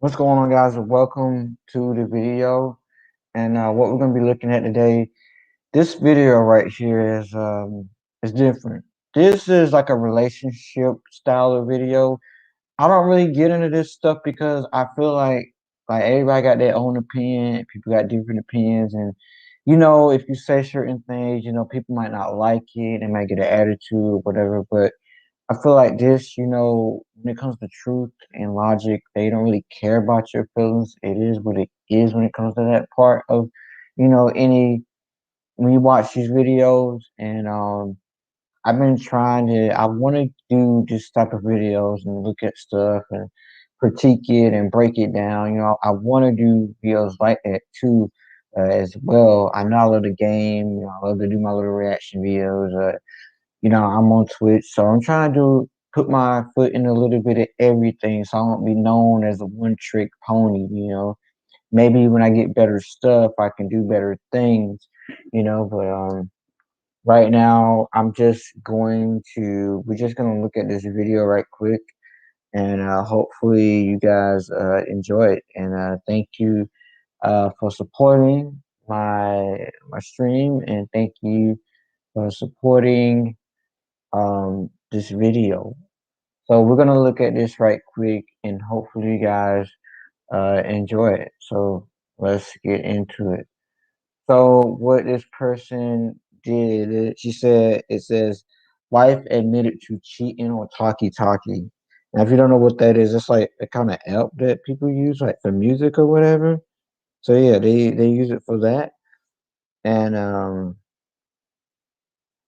What's going on, guys? Welcome to the video. And what we're going to be looking at today, this video right here is different. This is like a relationship style of video. I don't really get into this stuff because I feel like everybody got their own opinion. People got different opinions, and if you say certain things, people might not like it. They might get an attitude or whatever. But I feel like this, when it comes to truth and logic, they don't really care about your feelings. It is what it is when it comes to that part of, any when you watch these videos. And I've been I want to do this type of videos and look at stuff and critique it and break it down. I want to do videos like that too, as well. I know I love the game. I love to do my little reaction videos. I'm on Twitch, so I'm trying to put my foot in a little bit of everything, so I won't be known as a one trick pony. Maybe when I get better stuff, I can do better things. But right now, we're just gonna look at this video right quick, and hopefully you guys enjoy it. And thank you for supporting my stream, and thank you for supporting this video. So we're gonna look at this right quick, and hopefully you guys enjoy it. So let's get into it. So what this person did, she said, it says, wife admitted to cheating on Talkie Talkie. Now, if you don't know what that is, it's like a kind of app that people use, like for music or whatever. So yeah, they use it for that, and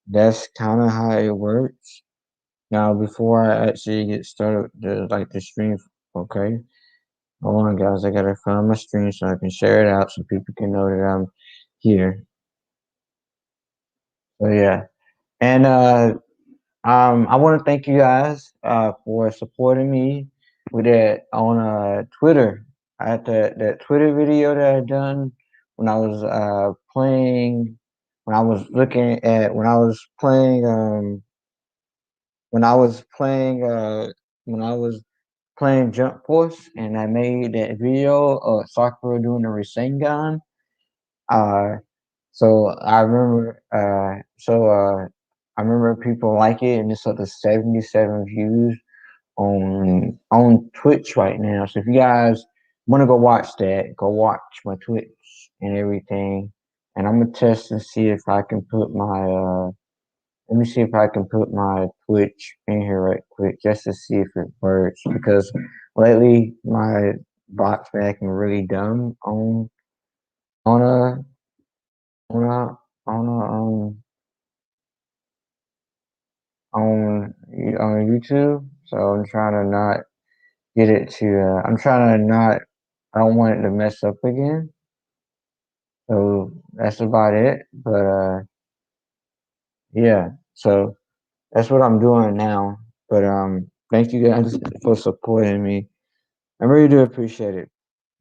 that's kind of how it works. Now, before I actually get started, the stream, okay? Hold on, guys. I gotta find my stream so I can share it out so people can know that I'm here. So yeah, and I want to thank you guys for supporting me with that on Twitter. I had that Twitter video that I done when I was playing, when I was looking at when I was playing when I was playing when I was playing Jump Force, and I made that video of Sakura doing the Rasengan. Uh, so I remember people like it, and it's up to 77 views on Twitch right now. So if you guys want to go watch that, go watch my Twitch and everything. And I'm gonna test and see if I can put my let me see if I can put my Twitch in here right quick just to see if it works, because lately my bot's been acting really dumb on a on a on a on YouTube. So I'm trying to not get it to I'm trying to not I don't want it to mess up again. So that's about it. But yeah. So that's what I'm doing now. But thank you guys for supporting me. I really do appreciate it.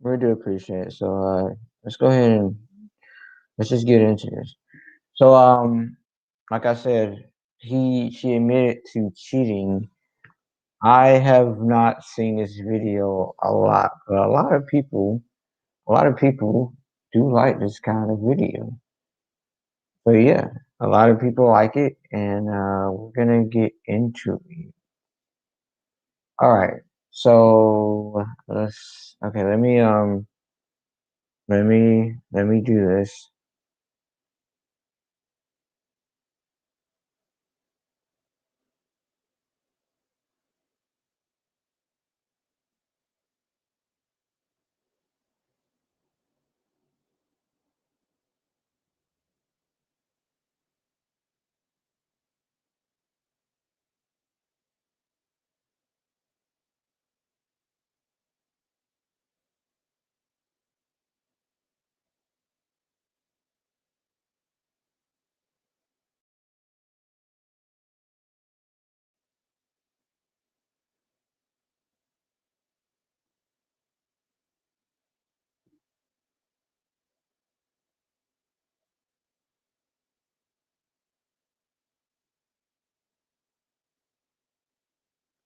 Really do appreciate it. So let's go ahead and let's just get into this. So like I said, she admitted to cheating. I have not seen this video a lot, but a lot of people do like this kind of video. So yeah, a lot of people like it, and we're gonna get into it. All right. So okay, let me do this.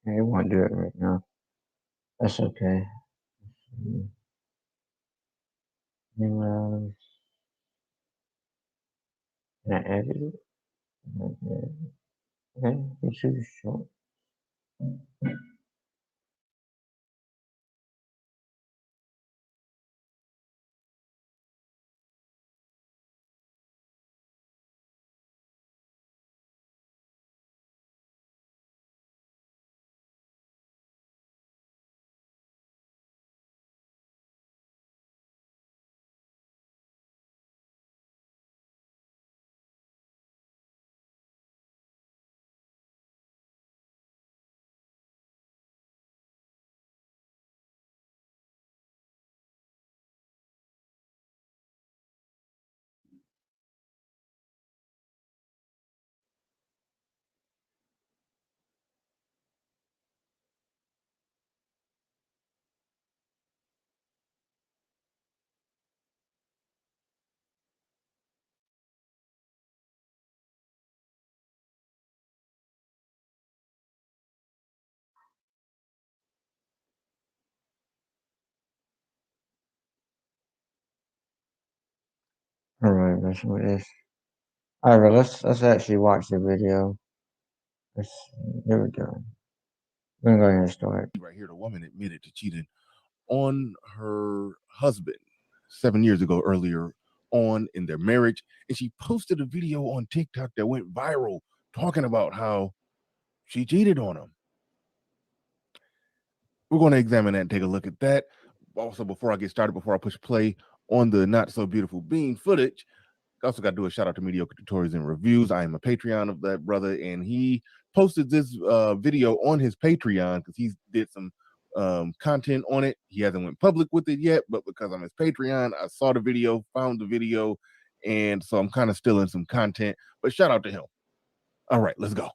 I won't do it right now. That's okay. Emails. Can I edit it? Okay. Okay. It's too short. All right, let's do this. All right, let's actually watch the video. Let's, here we go. We're gonna go ahead and start. Right here, the woman admitted to cheating on her husband 7 years ago, earlier on in their marriage, and she posted a video on TikTok that went viral talking about how she cheated on him. We're going to examine that and take a look at that. Also, before I get started, before I push play on the not so beautiful bean footage, I also got to do a shout out to Mediocre Tutorials and Reviews. I am a Patreon of that brother, and he posted this video on his Patreon because he did some content on it. He hasn't went public with it yet, but because I'm his Patreon, I saw the video, found the video, and so I'm kind of still in some content. But shout out to him. All right, let's go.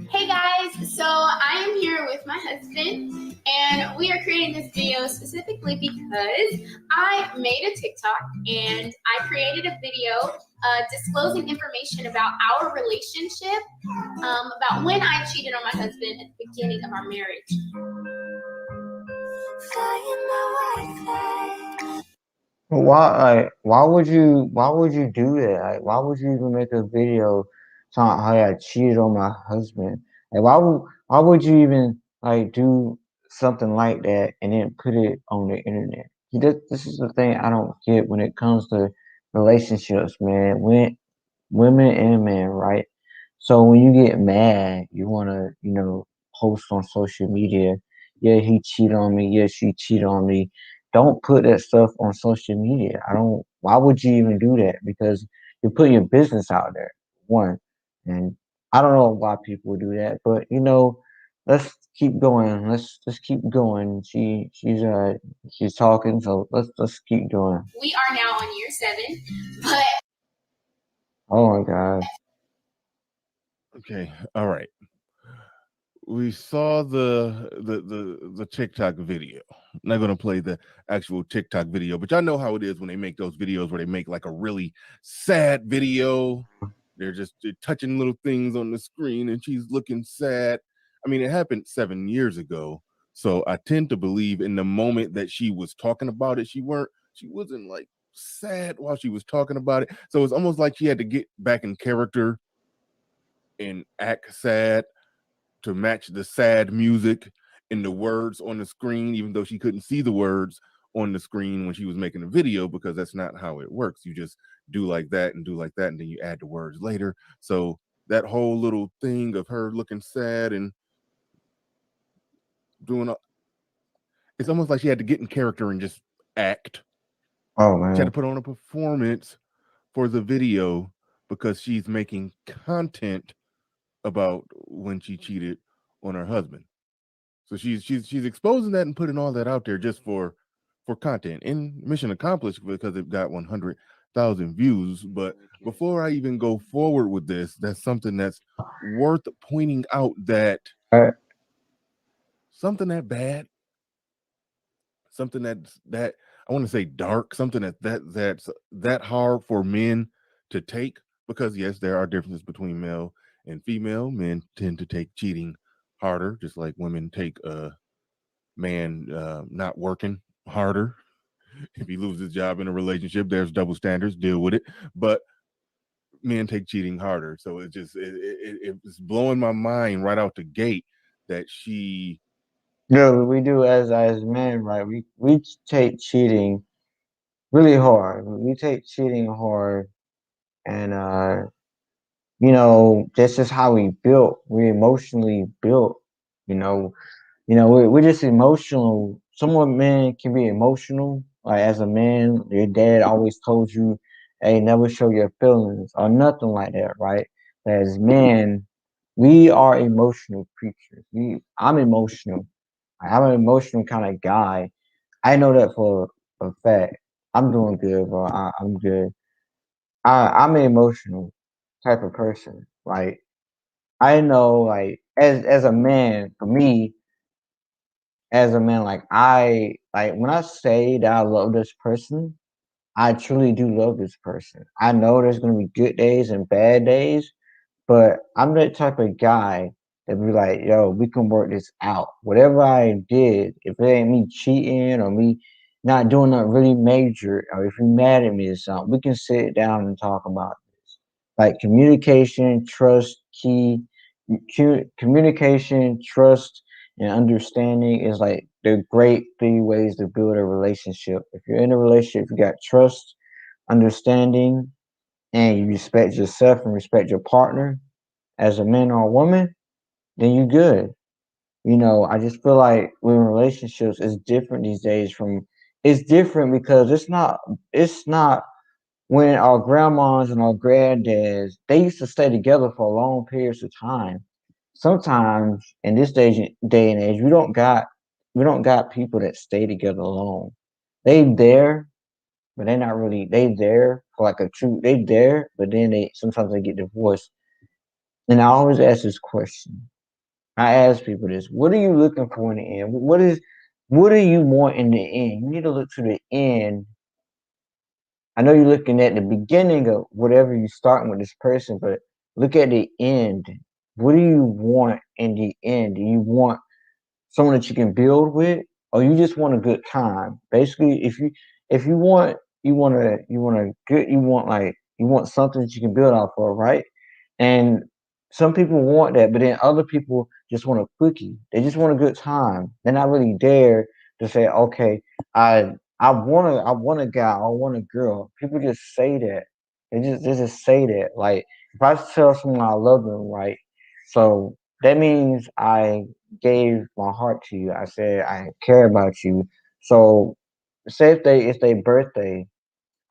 Hey guys, so I am here with my husband and we are creating this video specifically because I made a TikTok and I created a video disclosing information about our relationship, about when I cheated on my husband at the beginning of our marriage. Why would you do that? Like, why would you even make a video talking about how I cheated on my husband? Like, why would you even like do something like that and then put it on the internet? This is the thing I don't get when it comes to relationships, man. When women and men, right? So when you get mad, you wanna, post on social media, yeah, he cheated on me, yeah, she cheated on me. Don't put that stuff on social media. I don't Why would you even do that? Because you're putting your business out there, one. And I don't know why people do that, but let's keep going. Let's keep going. She's talking, so let's keep going. We are now on year 7, but Oh my god. Okay, all right. We saw the TikTok video. I'm not gonna play the actual TikTok video, but y'all know how it is when they make those videos where they make like a really sad video. They're touching little things on the screen and she's looking sad. I mean, it happened 7 years ago. So I tend to believe in the moment that she was talking about it, she wasn't like sad while she was talking about it. So it's almost like she had to get back in character and act sad to match the sad music and the words on the screen, even though she couldn't see the words on the screen when she was making the video, because that's not how it works. You just do like that and do like that, and then you add the words later. So that whole little thing of her looking sad and it's almost like she had to get in character and just act. Oh She had to man. put on a performance for the video because she's making content about when she cheated on her husband. So she's exposing that and putting all that out there just for content. And mission accomplished because it got 100,000 views. But before I even go forward with this, that's something that's worth pointing out, that something that bad, something that I want to say dark, something that's that hard for men to take, because yes, there are differences between male and female. Men tend to take cheating harder, just like women take man not working harder. If he loses his job in a relationship, there's double standards, deal with it. But men take cheating harder. So it's blowing my mind right out the gate that she. No, we do as men, right? We take cheating really hard. We take cheating hard, and you know, that's just how we built. We emotionally built. You know, we're just emotional. Some men can be emotional. Like as a man, your dad always told you, "Hey, never show your feelings" or nothing like that, right? As men, we are emotional creatures. I'm emotional. I'm an emotional kind of guy. I know that for a fact. I'm doing good, bro. I'm good. I'm an emotional type of person. Like I know, like as a man, for me, as a man, like like when I say that I love this person, I truly do love this person. I know there's gonna be good days and bad days, but I'm that type of guy that be like, yo, we can work this out. Whatever I did, if it ain't me cheating or me not doing nothing really major, or if you mad at me or something, we can sit down and talk about this. Like communication, trust, key. Communication, trust, and understanding is like the great 3 ways to build a relationship. If you're in a relationship, you got trust, understanding, and you respect yourself and respect your partner as a man or a woman, then you good. You know, I just feel like with relationships it's different these days from it's different because it's not when our grandmas and our granddads they used to stay together for long periods of time. Sometimes in this day and age we don't got people that stay together long. They there, but they're not really they there for like a true they there, but then they sometimes they get divorced. And I always ask this question. I ask people this: what are you looking for in the end? What do you want in the end? You need to look to the end. I know you're looking at the beginning of whatever you're starting with this person, but look at the end. What do you want in the end? Do you want someone that you can build with, or you just want a good time? Basically, if you want you want something that you can build off of, right? And some people want that, but then other people just want a quickie. They just want a good time. They're not really there to say, okay, I want a guy, I want a girl. People just say that. They just say that. Like if I tell someone I love them, right? So that means I gave my heart to you. I said I care about you. So say if it's their birthday,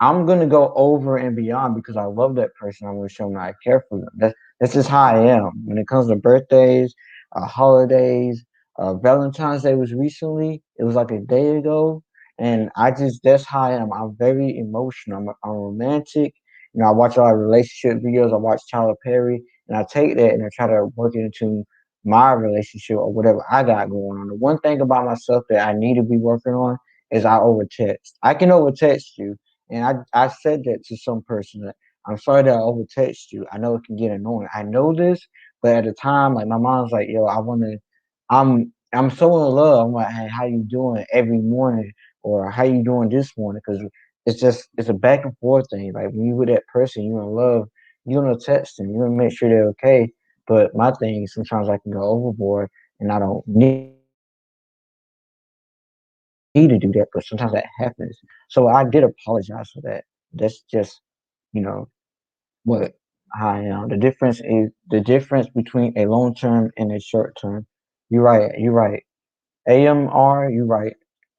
I'm gonna go over and beyond because I love that person. I'm gonna show them I care for them. That's just how I am. When it comes to birthdays, holidays, Valentine's Day was recently. It was like a day ago, and that's how I am. I'm very emotional. I'm romantic. You know, I watch a lot of relationship videos. I watch Tyler Perry, and I take that and I try to work it into my relationship or whatever I got going on. The one thing about myself that I need to be working on is I over text. I can over text you and I said that to some person that I'm sorry that I overtext you. I know it can get annoying. I know this, but at the time, like my mom's like, yo, I'm so in love. I'm like, hey, how you doing every morning? Or how you doing this morning? Because it's a back and forth thing. Like when you with that person, you're in love, you're gonna text them, you're gonna make sure they're okay. But my thing sometimes I can go overboard and I don't need to do that, but sometimes that happens. So I did apologize for that. That's just, you know, what I am. The difference is the difference between a long term and a short term. You're right. You're right. AMR, you're right.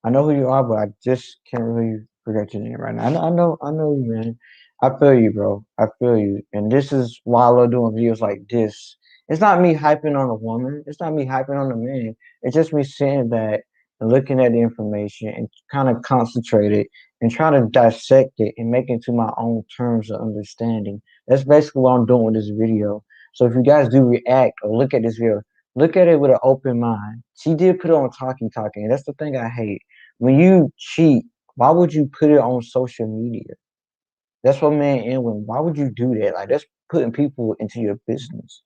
I know who you are, but I just can't really forget your name right now. I know you, man. I feel you, bro. I feel you. And this is why I love doing videos like this. It's not me hyping on a woman. It's not me hyping on a man. It's just me sitting back and looking at the information and kind of concentrate it and trying to dissect it and make it to my own terms of understanding. That's basically what I'm doing with this video. So if you guys do react or look at this video, look at it with an open mind. She did put it on talking. And that's the thing I hate. When you cheat, why would you put it on social media? That's what men and women. Why would you do that? Like that's putting people into your business.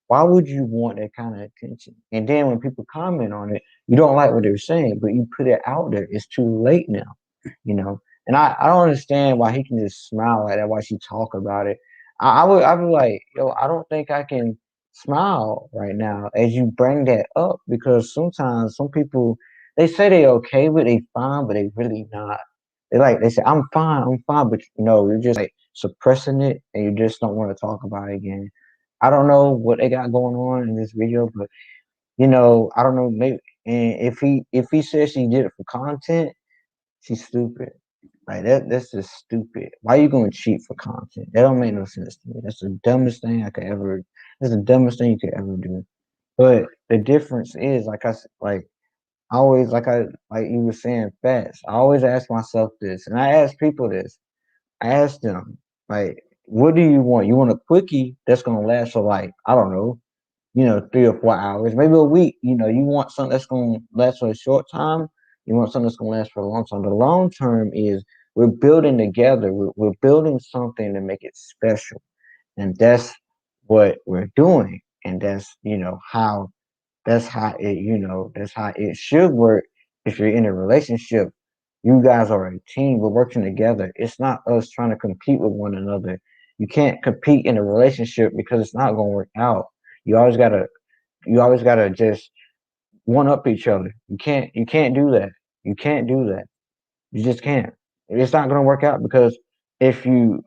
Why would you want that kind of attention? And then when people comment on it, you don't like what they're saying, but you put it out there. It's too late now. you know. And I don't understand why he can just smile like that, why she talk about it. I would be like, yo, I don't think I can smile right now as you bring that up, because sometimes some people, they say they okay with they fine, but they really not. They say I'm fine, but no, you're just like suppressing it and you just don't want to talk about it again. I don't know what they got going on in this video, but I don't know, maybe, and if he says she did it for content, she's stupid. Like that's just stupid. Why you gonna cheat for content? That don't make no sense to me. That's the dumbest thing I could ever. That's the dumbest thing you could ever do. But the difference is, like I always, like you were saying, fast. I always ask myself this, and I ask people this. I ask them, like, what do you want? You want a quickie that's gonna last for, like, I don't know, 3 or 4 hours, maybe a week. You want something that's going to last for a short time. You want something that's going to last for a long time. The long term is we're building together. We're building something to make it special. And that's what we're doing. And that's how it should work. If you're in a relationship, you guys are a team. We're working together. It's not us trying to compete with one another. You can't compete in a relationship because it's not going to work out. You always gotta you always gotta just one up each other. You can't do that. You can't do that. You just can't. It's not gonna work out because if you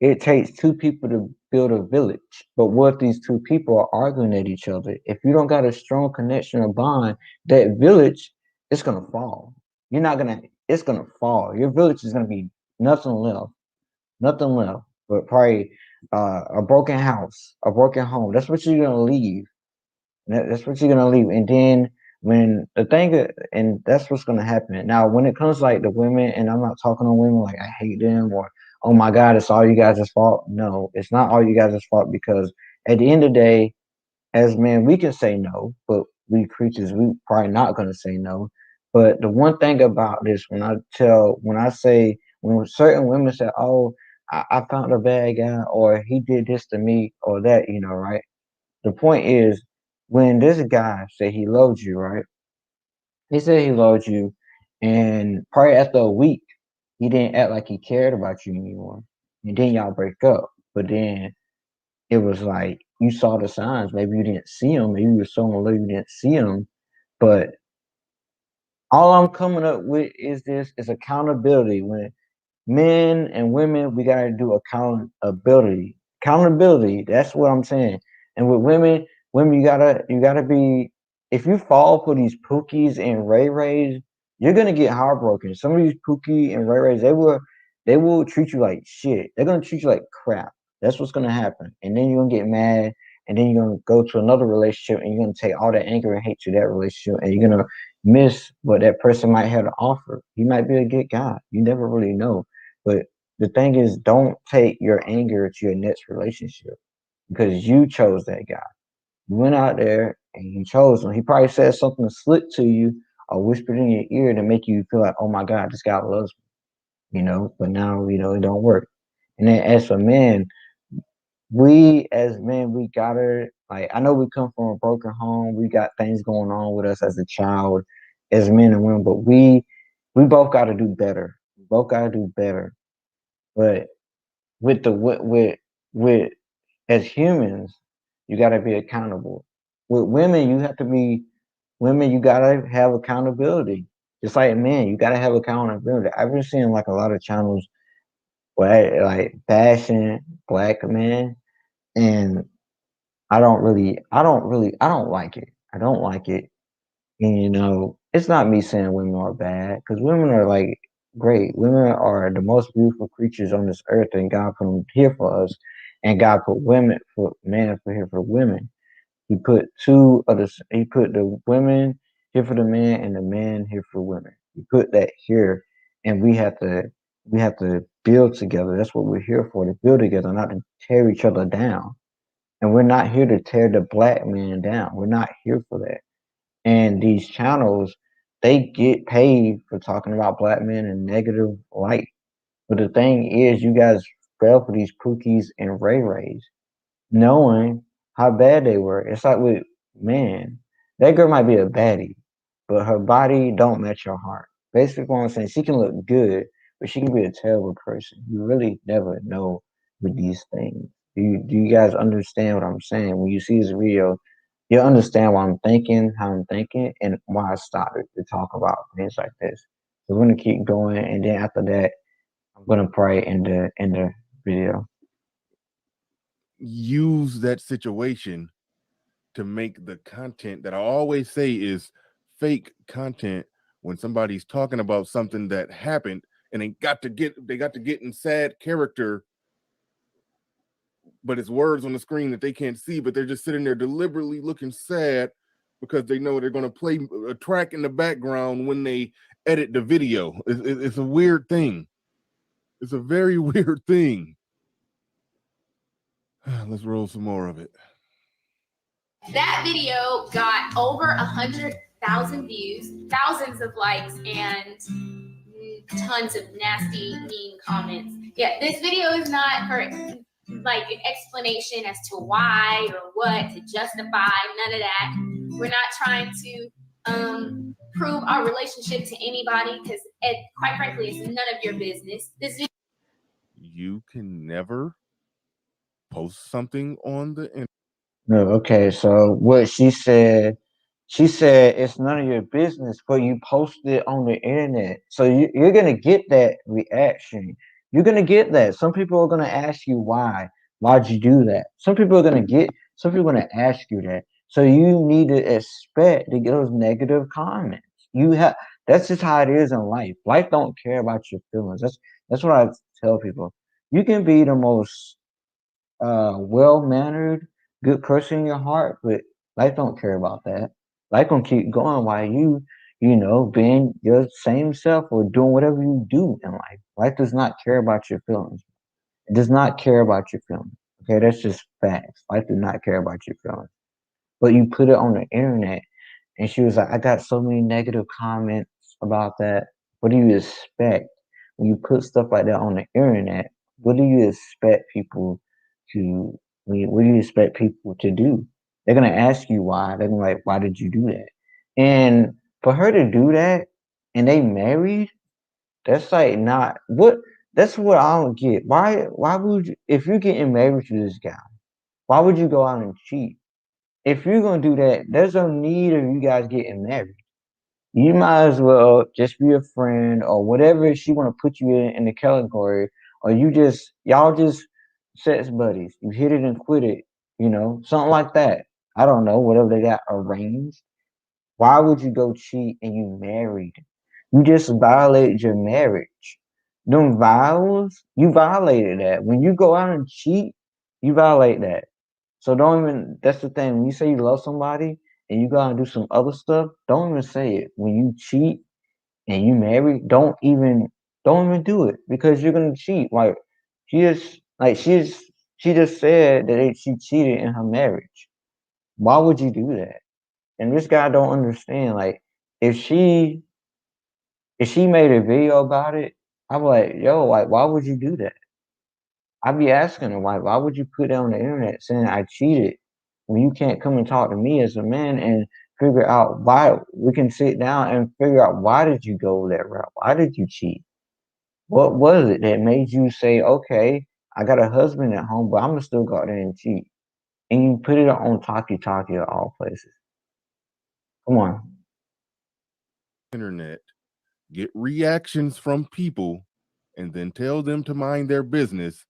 it takes two people to build a village. But what if these two people are arguing at each other? If you don't got a strong connection or bond, that village is gonna fall. You're not gonna it's gonna fall. Your village is gonna be nothing left. Nothing left. But probably a broken house, a broken home. That's what you're gonna leave. That's what you're gonna leave. And then and that's what's gonna happen. Now, when it comes like the women, and I'm not talking on women like I hate them or oh my God, it's all you guys' fault. No, it's not all you guys' fault, because at the end of the day, as men, we can say no, but we creatures, we probably not gonna say no. But the one thing about this, when certain women say, "Oh, I found a bad guy," or "He did this to me," or that, right? The point is, when this guy said he loved you, right? He said he loved you, and probably after a week, he didn't act like he cared about you anymore. And then y'all break up. But then it was like you saw the signs. Maybe you didn't see them. Maybe you were so in love you didn't see them. But all I'm coming up with is accountability. When men and women, we gotta do accountability. Accountability. That's what I'm saying. And with women, you gotta be. If you fall for these Pookies and Ray Rays, you're gonna get heartbroken. Some of these Pookie and Ray Rays, they will treat you like shit. They're gonna treat you like crap. That's what's gonna happen. And then you're gonna get mad, and then you're gonna go to another relationship, and you're gonna take all that anger and hate to that relationship, and you're gonna miss what that person might have to offer. He might be a good guy. You never really know. But the thing is, don't take your anger to your next relationship, because you chose that guy. You went out there and you chose him. He probably said something slick to you or whispered in your ear to make you feel like, oh my God, this guy loves me. But now, it don't work. And then as for men, we as men, we gotta, like, I know we come from a broken home. We got things going on with us as a child, as men and women, but we both gotta do better. We both gotta do better. But with as humans, you gotta be accountable. With women, you gotta have accountability. Just like men, you gotta have accountability. I've been seeing like a lot of channels where like bashing black men, and I don't like it. I don't like it. And it's not me saying women are bad, because women are like great. Women are the most beautiful creatures on this earth, and God put them here for us. And God put women for men for here for women. He put the women here for the men and the men here for women. He put that here, and we have to build together. That's what we're here for, to build together, not to tear each other down. And we're not here to tear the black man down. We're not here for that. And these channels, they get paid for talking about black men in negative light. But the thing is, you guys fell for these Pookies and Ray Rays, knowing how bad they were. It's like with man, that girl might be a baddie, but her body don't match her heart. Basically, what I'm saying, she can look good, but she can be a terrible person. You really never know with these things. Do you guys understand what I'm saying? When you see this video, you understand why I'm thinking, how I'm thinking, and why I started to talk about things like this. So we're gonna keep going, and then after that, I'm gonna pray in the video. Use that situation to make the content that I always say is fake content when somebody's talking about something that happened and they got to get in sad character, but it's words on the screen that they can't see, but they're just sitting there deliberately looking sad because they know they're going to play a track in the background when they edit the video. It's a weird thing. It's a very weird thing. Let's roll some more of it. That video got over 100,000 views, thousands of likes, and tons of nasty, mean comments. Yeah, this video is not for like an explanation as to why or what to justify. None of that. We're not trying to prove our relationship to anybody because, quite frankly, it's none of your business. You can never post something on the internet. No, okay. So what she said it's none of your business, but you posted it on the internet. So you're gonna get that reaction. You're gonna get that. Some people are gonna ask you why. Why'd you do that? Some people are gonna ask you that. So you need to expect to get those negative comments. That's just how it is in life. Life don't care about your feelings. That's what I tell people. You can be the most well-mannered, good person in your heart, but life don't care about that. Life gonna keep going while being your same self or doing whatever you do in life. Life does not care about your feelings. It does not care about your feelings. Okay, that's just facts. Life does not care about your feelings. But you put it on the internet, and she was like, I got so many negative comments about that. What do you expect when you put stuff like that on the internet? What do you expect people to what do you expect people to do? They're gonna ask you why. They're gonna be like, why did you do that? And for her to do that and they married, that's like not what that's what I don't get. Why would you if you're getting married to this guy, why would you go out and cheat? If you're gonna do that, there's no need of you guys getting married. You might as well just be a friend or whatever she want to put you in the category, or y'all just sex buddies. You hit it and quit it, something like that. I don't know, whatever they got arranged. Why would you go cheat and you married? You just violated your marriage. Them vows, you violated that. When you go out and cheat, you violate that. So don't even, that's the thing. When you say you love somebody and you go out and do some other stuff, don't even say it. When you cheat and you marry, don't even do it because you're gonna cheat. Like she just said that she cheated in her marriage. Why would you do that? And this guy don't understand. Like if she made a video about it, I'm like, yo, like why would you do that? I'd be asking her, like, why would you put it on the internet saying I cheated when you can't come and talk to me as a man and figure out why we can sit down and figure out why did you go that route? Why did you cheat? What was it that made you say, okay, I got a husband at home, but I'm gonna still go out there and cheat? And you put it on Talkie Talkie of all places. Come on. Internet, get reactions from people, and then tell them to mind their business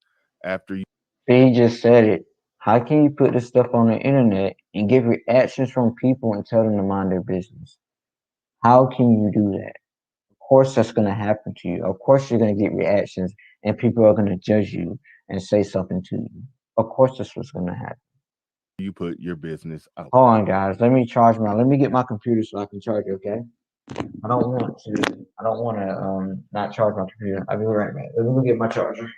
after you. He just said it. How can you put this stuff on the internet and get reactions from people and tell them to mind their business? How can you do that? Of course, that's going to happen to you. Of course, you're going to get reactions and people are going to judge you and say something to you. Of course, that's what's going to happen. You put your business out. Hold on, guys. Let me get my computer so I can charge it, okay? I don't want to not charge my computer. I'll be right back. Let me go get my charger.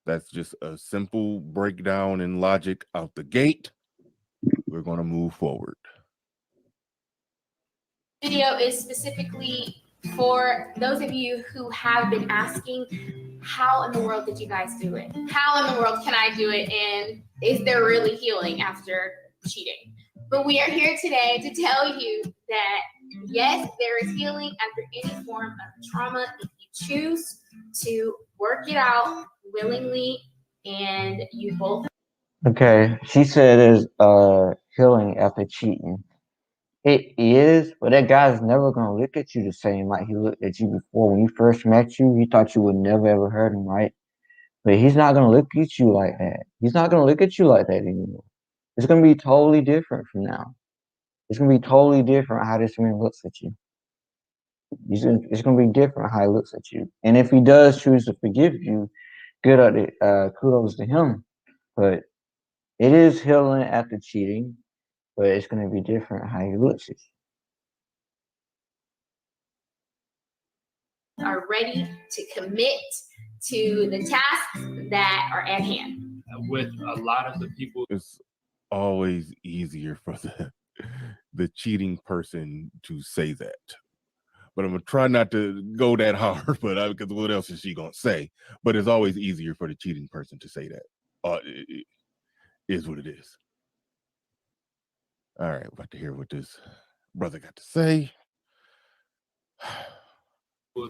That's just a simple breakdown and logic out the gate. We're going to move forward. Video is specifically for those of you who have been asking, how in the world did you guys do it? How in the world can I do it? And is there really healing after cheating? But we are here today to tell you that yes, there is healing after any form of trauma if you choose to work it out willingly and you both. Okay, she said there's healing after cheating. It is, but that guy's never gonna look at you the same like he looked at you before. When he first met you, he thought you would never ever hurt him, right? But he's not gonna look at you like that. He's not gonna look at you like that anymore. It's gonna be totally different from now. It's gonna be totally different how this man looks at you. It's gonna be different how he looks at you. And if he does choose to forgive you, good at it. Kudos to him. But it is healing after cheating, but it's gonna be different how he looks at you. Are ready to commit to the tasks that are at hand. With a lot of the people, It's always easier for the cheating person to say that. But I'm gonna try not to go that hard, but because what else is she gonna say? But it's always easier for the cheating person to say that. It is what it is. All right, about to hear what this brother got to say.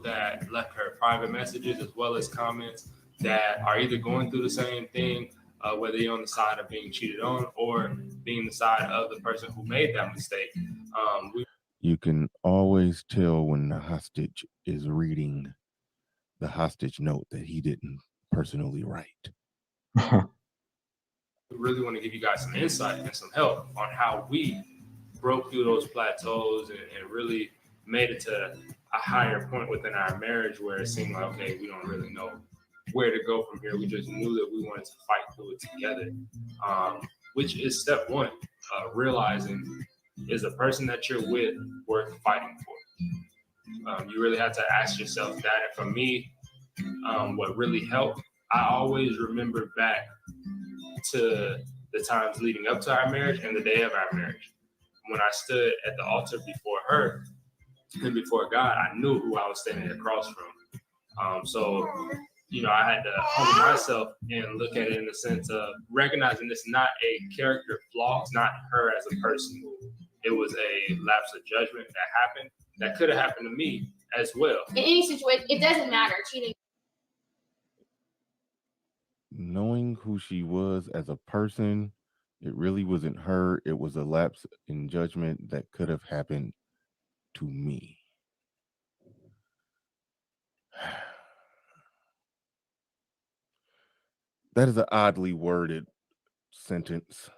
that left her private messages as well as comments that are either going through the same thing, whether you're on the side of being cheated on or being the side of the person who made that mistake. You can always tell when the hostage is reading the hostage note that he didn't personally write. We really want to give you guys some insight and some help on how we broke through those plateaus and really made it to a higher point within our marriage where it seemed like, okay, we don't really know where to go from here. We just knew that we wanted to fight through it together, which is step one, realizing, is the person that you're with worth fighting for? You really have to ask yourself that. And for me, what really helped, I always remember back to the times leading up to our marriage and the day of our marriage. When I stood at the altar before her and before God, I knew who I was standing across from. So, I had to humble myself and look at it in the sense of recognizing it's not a character flaw. It's not her as a person. It was a lapse of judgment that happened. That could have happened to me as well. In any situation, it doesn't matter. Cheating. Knowing who she was as a person, it really wasn't her. It was a lapse in judgment that could have happened to me. That is an oddly worded sentence.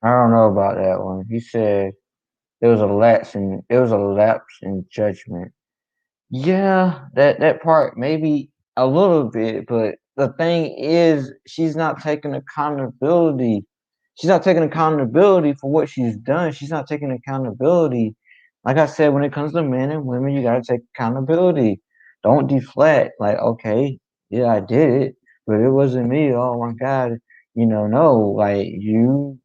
I don't know about that one. He said there was a lapse in judgment. Yeah, that part maybe a little bit, but the thing is she's not taking accountability. She's not taking accountability for what she's done. She's not taking accountability. Like I said, when it comes to men and women, you gotta take accountability. Don't deflect, like, okay, yeah, I did it, but it wasn't me. Oh my God. No, like you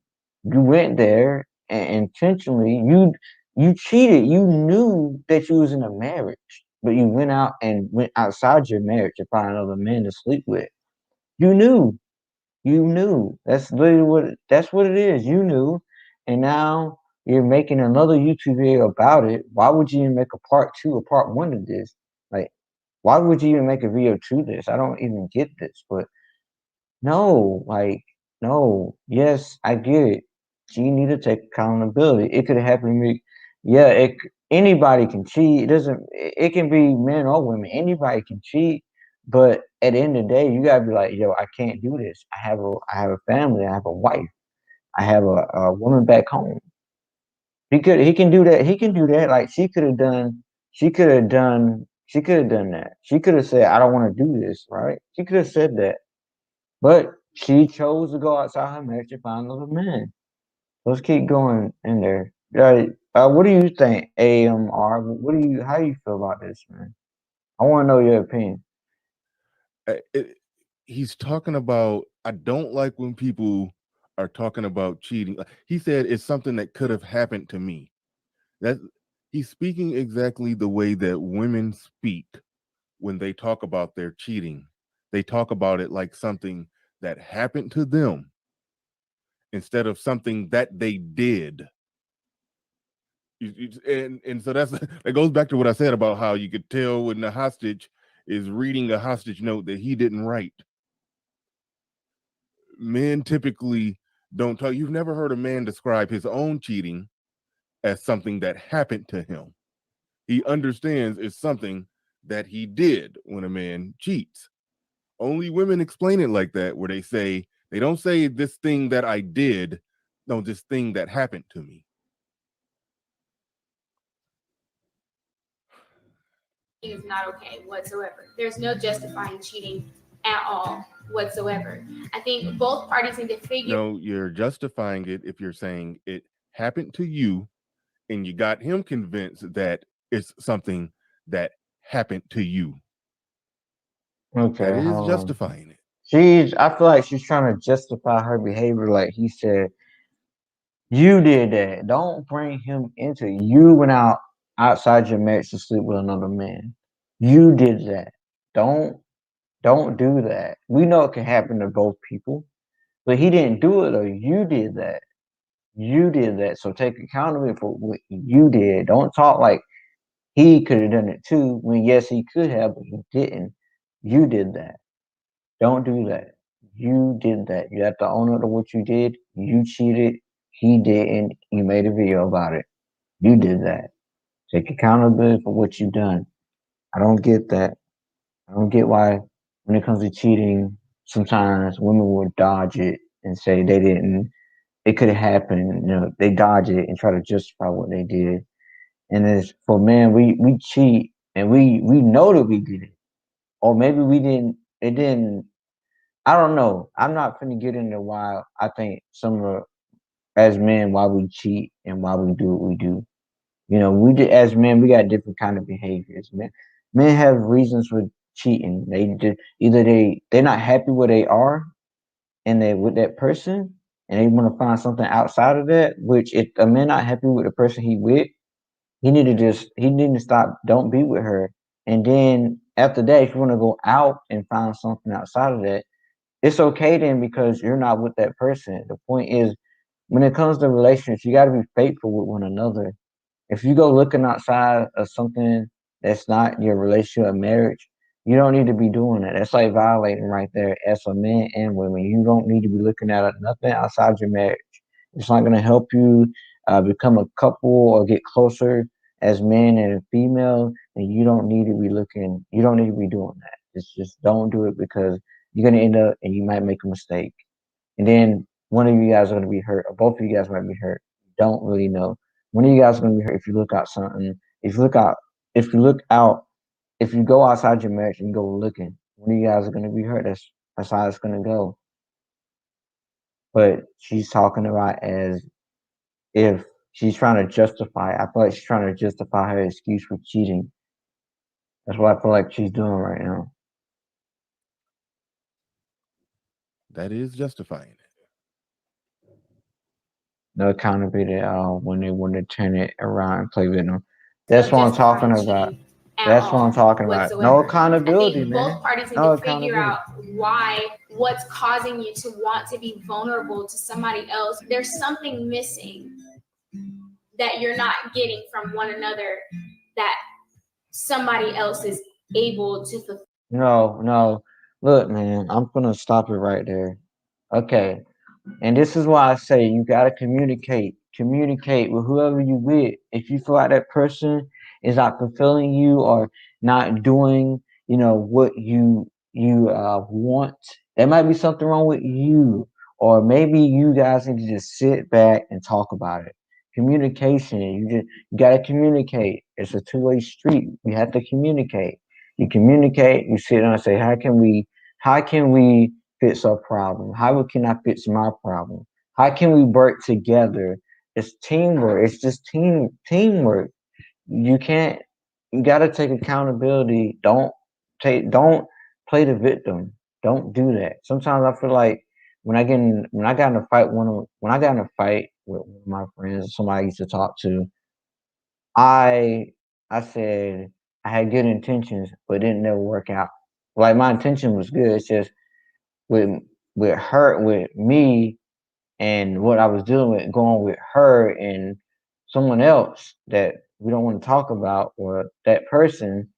went there and intentionally you cheated. You knew that you was in a marriage, but you went out and went outside your marriage to find another man to sleep with. You knew. You knew. That's literally that's what it is. You knew. And now you're making another YouTube video about it. Why would you even make a part 2 or part 1 of this? Like, why would you even make a video to this? I don't even get this, but no, like, no, yes, I get it. You need to take accountability. It could have happened to me. Yeah, anybody can cheat. It can be men or women. Anybody can cheat. But at the end of the day, you gotta be like, yo, I can't do this. I have a family. I have a wife. I have a woman back home. He can do that. He can do that. Like she could have done that. She could have said, I don't want to do this, right? She could have said that. But she chose to go outside her marriage to find another man. Let's keep going in there. What do you think, AMR? How do you feel about this, man? I want to know your opinion. he's talking about, I don't like when people are talking about cheating. He said it's something that could have happened to me. That he's speaking exactly the way that women speak when they talk about their cheating. They talk about it like something that happened to them instead of something that they did. And so that goes back to what I said about how you could tell when the hostage is reading a hostage note that he didn't write. Men typically don't talk. You've never heard a man describe his own cheating as something that happened to him. He understands it's something that he did when a man cheats. Only women explain it like that, where they don't say this thing that I did, no, this thing that happened to me. Is not okay whatsoever. There's no justifying cheating at all whatsoever. I think both parties need to figure. No, you're justifying it if you're saying it happened to you and you got him convinced that it's something that happened to you. Okay, That is hold on. justifying it. I feel like she's trying to justify her behavior. Like he said, you did that. Don't bring him into it. You went outside your marriage to sleep with another man. You did that. Don't do that. We know it can happen to both people, but he didn't do it, or you did that. You did that. So take accountability for what you did. Don't talk like he could have done it too, when yes, he could have, but he didn't. You did that. Don't do that. You did that. You have to own up to what you did. You cheated. He didn't. You made a video about it. You did that. Take accountability for what you've done. I don't get that. I don't get why, when it comes to cheating, sometimes women will dodge it and say they didn't. It could have happened. They dodge it and try to justify what they did. And as for men, we cheat and we know that we did it, or maybe we didn't. It didn't. I don't know. I'm not finna get into why I think some of as men why we cheat and why we do what we do. We did as men we got different kind of behaviors. Men have reasons for cheating. They did either they're not happy where they are and they with that person and they want to find something outside of that. Which if a man not happy with the person he with, he need to stop. Don't be with her. And then after that, if you want to go out and find something outside of that, it's okay then because you're not with that person. The point is, when it comes to relationships, you got to be faithful with one another. If you go looking outside of something that's not your relationship or marriage, you don't need to be doing that. That's like violating right there as a man and women. You don't need to be looking at nothing outside your marriage. It's not going to help you become a couple or get closer as man and female. And you don't need to be looking. You don't need to be doing that. It's just don't do it because you're going to end up and you might make a mistake. And then one of you guys are going to be hurt, or both of you guys might be hurt. You don't really know. One of you guys is going to be hurt if you look out something. If you look out, if you go outside your marriage and you go looking, one of you guys are going to be hurt. That's how it's going to go. But she's talking about as if she's trying to justify. I feel like she's trying to justify her excuse for cheating. That's what I feel like she's doing right now. That is justifying it. No accountability at all when they want to turn it around and play with them. That's what I'm talking about. That's what I'm talking about. No accountability, man. Both parties need No to figure out what's causing you to want to be vulnerable to somebody else. There's something missing that you're not getting from one another that somebody else is able to fulfill. No. Look, man, I'm gonna stop it right there. Okay. And this is why I say you gotta communicate. Communicate with whoever you with. If you feel like that person is not fulfilling you or not doing, what you want, there might be something wrong with you. Or maybe you guys need to just sit back and talk about it. Communication. You gotta communicate. It's a two-way street. You have to communicate. You communicate, you sit down and say, how can we fix our problem? How can I fix my problem? How can we work together? It's teamwork. It's just teamwork. You gotta take accountability. Don't play the victim. Don't do that. Sometimes I feel like when I got in a fight when I got in a fight with one of my friends, somebody I used to talk to, I I said I had good intentions, but it didn't never work out. Like my intention was good. It's just with with me and what I was dealing with going with her and someone else that we don't want to talk about or that person,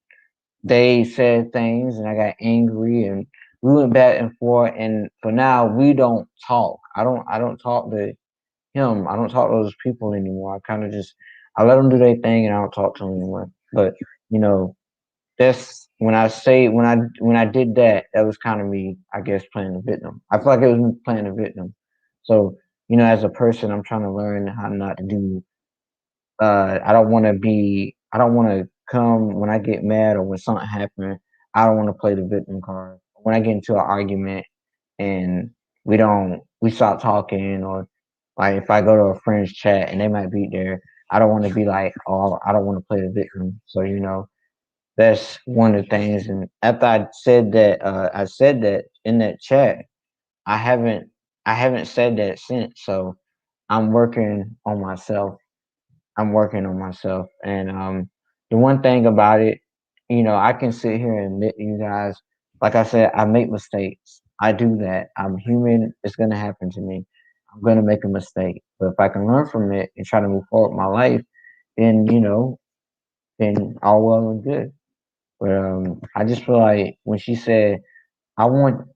they said things and I got angry and we went back and forth and for now we don't talk. I don't talk to him. I don't talk to those people anymore. I kind of just I let them do their thing and I don't talk to them anymore. But you know, that's when I say when I did that, that was kind of me, I guess, playing the victim. I feel like it was me playing the victim. So you know, as a person, I'm trying to learn how not to do. I don't want to be. I don't want to come when I get mad or when something happens. I don't want to play the victim card. When I get into an argument and we stop talking or like if I go to a friend's chat and they might be there, I don't want to be like, oh, I don't want to play the victim. So you know, that's one of the things. And after I said that in that chat. I haven't I haven't said that since. So I'm working on myself. I'm working on myself. And the one thing about it, you know, I can sit here and admit to you guys, like I said, I make mistakes. I do that. I'm human. It's gonna happen to me. I'm gonna make a mistake. But if I can learn from it and try to move forward with my life, then you know, then all well and good. But I just feel like when she said, I want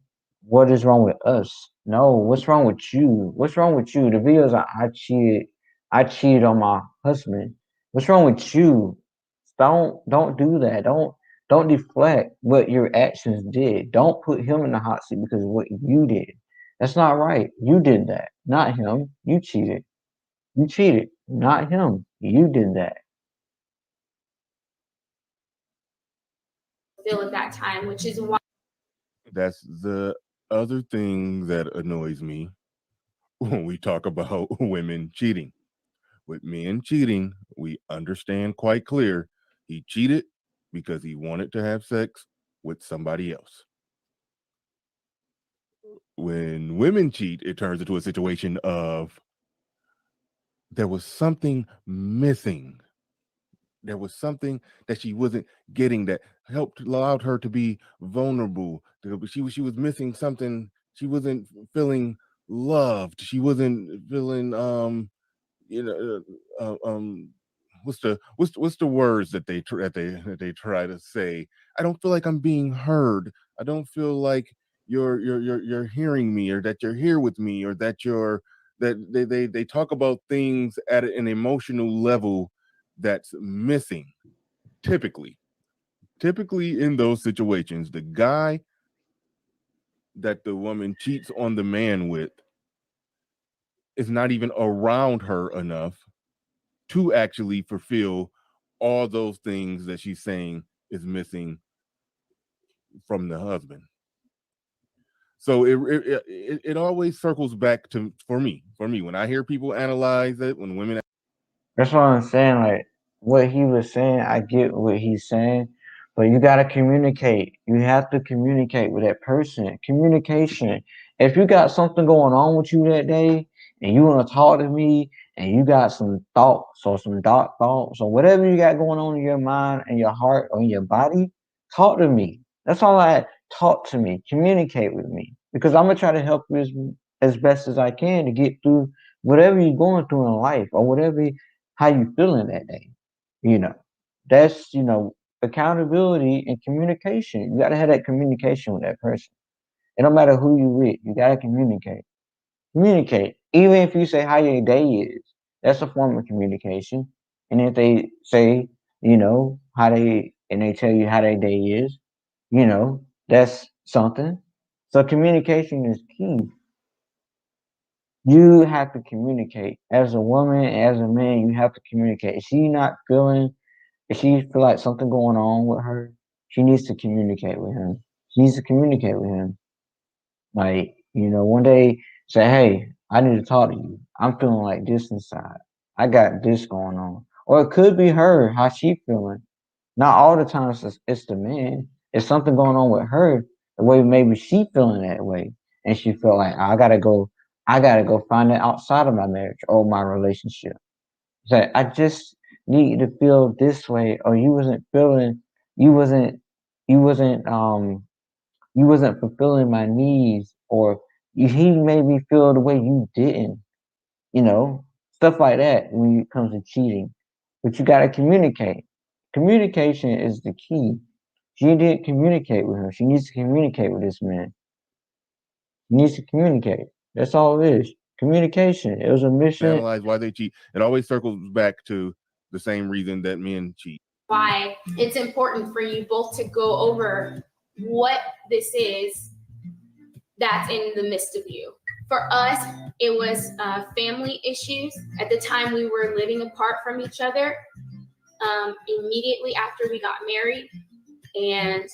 what is wrong with us? No, what's wrong with you? What's wrong with you? The videos I cheated on my husband. What's wrong with you? Don't do that. Don't deflect what your actions did. Don't put him in the hot seat because of what you did. That's not right. You did that, not him. You cheated. You cheated, not him. You did that. Feel at that time, which is why That's the other thing that annoys me when we talk about women cheating. With men cheating, we understand quite clear he cheated because he wanted to have sex with somebody else. When women cheat, it turns into a situation of there was something missing. There was something that she wasn't getting that helped allowed her to be vulnerable. She was missing something. She wasn't feeling loved. She wasn't feeling you know what's the words that they try to say. I don't feel like I'm being heard. I don't feel like you're hearing me or that you're here with me or that you're that they talk about things at an emotional level that's missing. Typically in those situations, the guy that the woman cheats on the man with is not even around her enough to actually fulfill all those things that she's saying is missing from the husband. So it always circles back to for me when I hear people analyze it when women. That's what I'm saying. Like what he was saying, I get what he's saying, but you gotta communicate. You have to communicate with that person. Communication. If you got something going on with you that day and you want to talk to me and you got some thoughts or some dark thoughts or whatever you got going on in your mind and your heart or in your body, talk to me. That's all I talk to me. Communicate with me. Because I'm gonna try to help you as best as I can to get through whatever you're going through in life or whatever how you feeling that day. You know, that's accountability and communication. You gotta have that communication with that person. It don't matter who you with, you gotta communicate. Communicate. Even if you say how your day is, that's a form of communication. And if they say, how they and they tell you how their day is, that's something. So communication is key. You have to communicate as a woman, as a man. You have to communicate. If she feel like something going on with her, she needs to communicate with him. She needs to communicate with him. Like one day say, "Hey, I need to talk to you. I'm feeling like this inside. I got this going on." Or it could be her, how she feeling. Not all the times it's the man. It's something going on with her. the way maybe she feeling that way, and she felt like I gotta go find it outside of my marriage or my relationship. So I just need to feel this way, or you wasn't feeling, you wasn't, you wasn't, you wasn't fulfilling my needs, or he made me feel the way you didn't, you know, stuff like that when it comes to cheating. But you gotta communicate. Communication is the key. She didn't communicate with him. She needs to communicate with this man. She needs to communicate. That's all it is. Communication. It was a mission. Analyze why they cheat. It always circles back to the same reason that men cheat. Why it's important for you both to go over what this is that's in the midst of you. For us, it was family issues. At the time, we were living apart from each other immediately after we got married. And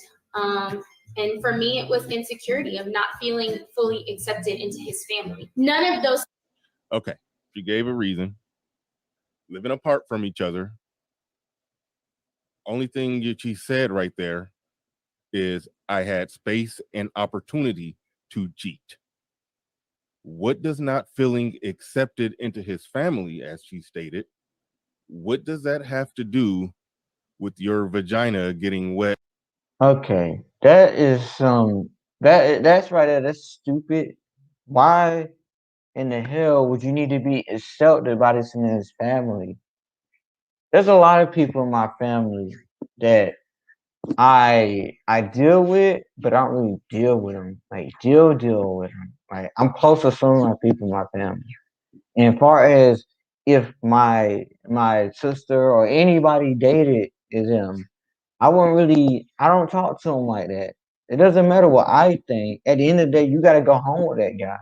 for me, it was insecurity of not feeling fully accepted into his family. None of those. Okay, she gave a reason. Living apart from each other. Only thing that she said right there is I had space and opportunity to cheat. What does not feeling accepted into his family, as she stated, what does that have to do with your vagina getting wet? Okay, that is that's right there. That's stupid. Why in the hell would you need to be accepted by this man's family? There's a lot of people in my family that I deal with, but I don't really deal with them. Like deal with them. Like I'm close to some of my people in my family. And as far as if my sister or anybody dated is him, I don't talk to him like that. It doesn't matter what I think. At the end of the day, you gotta go home with that guy.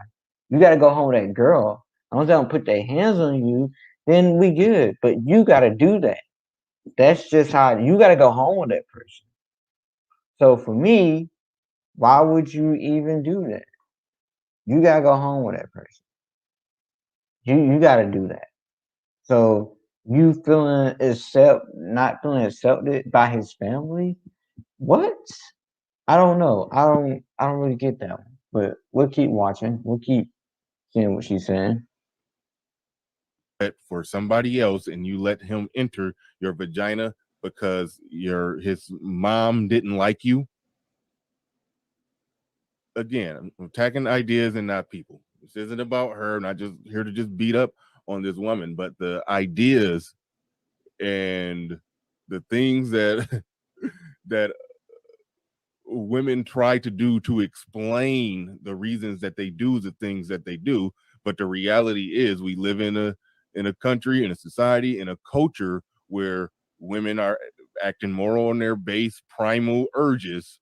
You gotta go home with that girl. As long as they don't put their hands on you, then we good. But you gotta do that. That's just how you gotta go home with that person. So for me, why would you even do that? You gotta go home with that person. You gotta do that. So you not feeling accepted by his family? What? I don't know. I don't really get that one. But we'll keep watching. We'll keep seeing what she's saying. For somebody else and you let him enter your vagina because his mom didn't like you. Again, I'm attacking ideas and not people. This isn't about her. I'm not just here to just beat up on this woman, but the ideas and the things that that women try to do to explain the reasons that they do the things that they do. But the reality is we live in a country, in a society, in a culture where women are acting more on their base primal urges,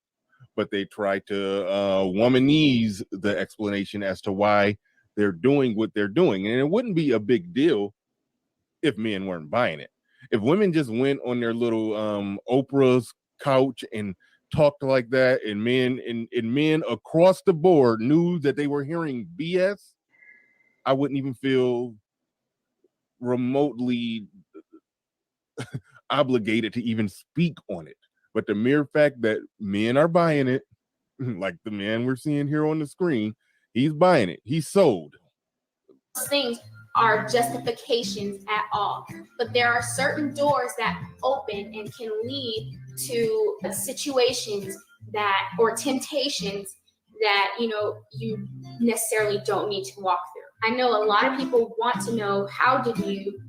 but they try to womanize the explanation as to why they're doing what they're doing. And it wouldn't be a big deal if men weren't buying it. If women just went on their little Oprah's couch and talked like that, and men across the board knew that they were hearing BS, I wouldn't even feel remotely obligated to even speak on it. But the mere fact that men are buying it, like the man we're seeing here on the screen, he's buying it. He's sold. Things are justifications at all, but there are certain doors that open and can lead to situations that or temptations that you necessarily don't need to walk through. I know a lot of people want to know, how did you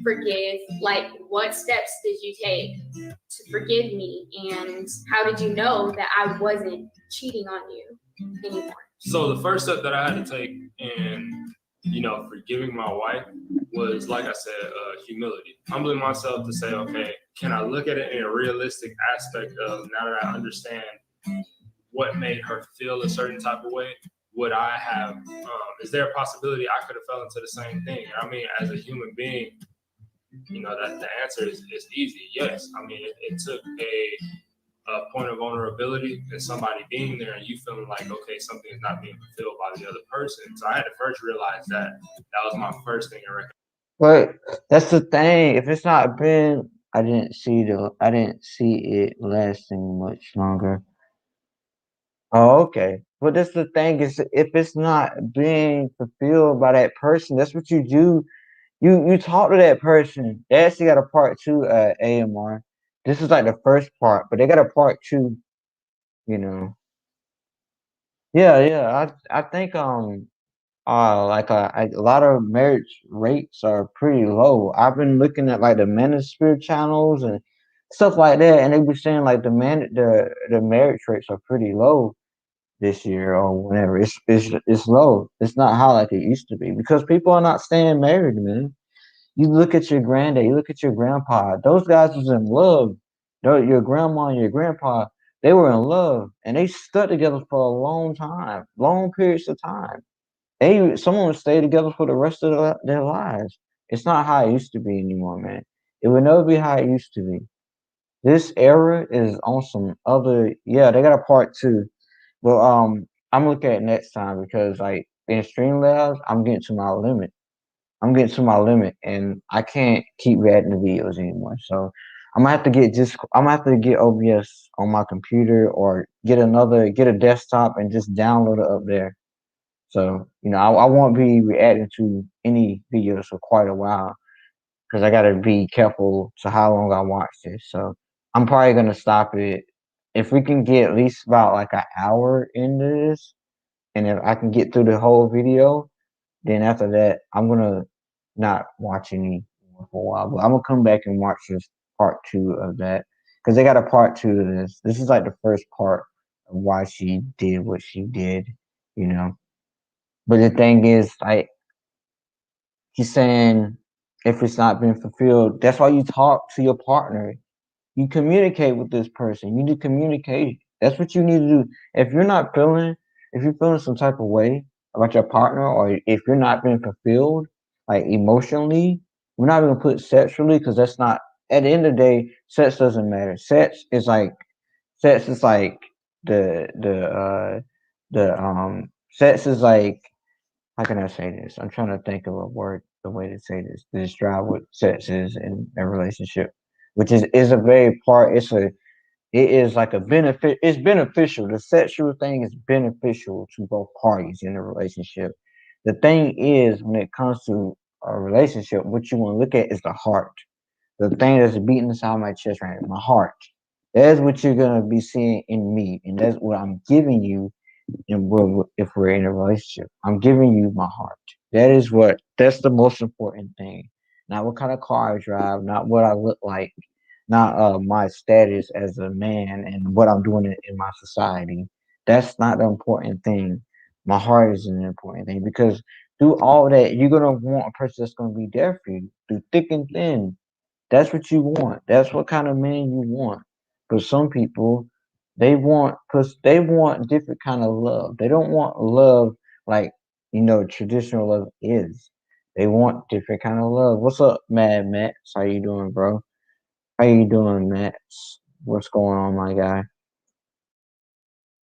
forgive? Like, what steps did you take to forgive me, and how did you know that I wasn't cheating on you anymore? So the first step that I had to take in forgiving my wife was, like I said, humility. Humbling myself to say, okay, can I look at it in a realistic aspect of, now that I understand what made her feel a certain type of way, would I have, is there a possibility I could have fell into the same thing? I mean, as a human being, that the answer is easy. Yes. I mean, it took a point of vulnerability and somebody being there and you feeling like, okay, something is not being fulfilled by the other person. So I had to first realize that was my first thing to recognize. But that's the thing. If it's not been, I didn't see it lasting much longer. Oh, okay. But that's the thing is, if it's not being fulfilled by that person, that's what you do. You talk to that person. They actually got a part two, AMR. This is like the first part, but they got a part two. You know. Yeah, yeah. I think like a lot of marriage rates are pretty low. I've been looking at like the Manosphere channels and stuff like that, and they were saying like the marriage rates are pretty low this year or whenever. It's low. It's not high like it used to be because people are not staying married, man. You look at your granddad, you look at your grandpa. Those guys was in love. Your grandma and your grandpa, they were in love, and they stuck together for a long time, long periods of time. Someone would stay together for the rest of their lives. It's not how it used to be anymore, man. It would never be how it used to be. This era is on some other. Yeah, they got a part two. Well, I'm looking at next time because like in Streamlabs, I'm getting to my limit. I'm getting to my limit, and I can't keep reacting to videos anymore. So I'm gonna have to get OBS on my computer or get a desktop and just download it up there. So I won't be reacting to any videos for quite a while because I gotta be careful to how long I watch this. So I'm probably gonna stop it if we can get at least about like an hour into this, and if I can get through the whole video, then after that, I'm gonna not watch any more for a while. But I'm gonna come back and watch this part two of that because they got a part two of this. This is like the first part of why she did what she did, you know. But the thing is, like he's saying, if it's not been fulfilled, that's why you talk to your partner. You communicate with this person. You need to communicate. That's what you need to do. If you're not feeling, if you're feeling some type of way about your partner, or if you're not being fulfilled, like emotionally, we're not gonna put sexually because that's not. At the end of the day, sex doesn't matter. Sex is like the sex is like, how can I say this? I'm trying to think of a word, the way to say this, to describe what sex is in a relationship, which is a very part. It is like a benefit. It's beneficial. The sexual thing is beneficial to both parties in a relationship. The thing is, when it comes to a relationship, what you want to look at is the heart. The thing that's beating inside my chest right now, my heart. That's what you're gonna be seeing in me, and that's what I'm giving you and if we're in a relationship. I'm giving you my heart. That's the most important thing. Not what kind of car I drive, not what I look like, not my status as a man and what I'm doing in my society. That's not the important thing. My heart is an important thing because through all that, you're gonna want a person that's gonna be there for you through thick and thin. That's what you want. That's what kind of man you want. But some people, cause they want different kind of love. They don't want love like traditional love is. They want different kind of love. What's up, Mad Max? How you doing, bro? How you doing, Max? What's going on, my guy?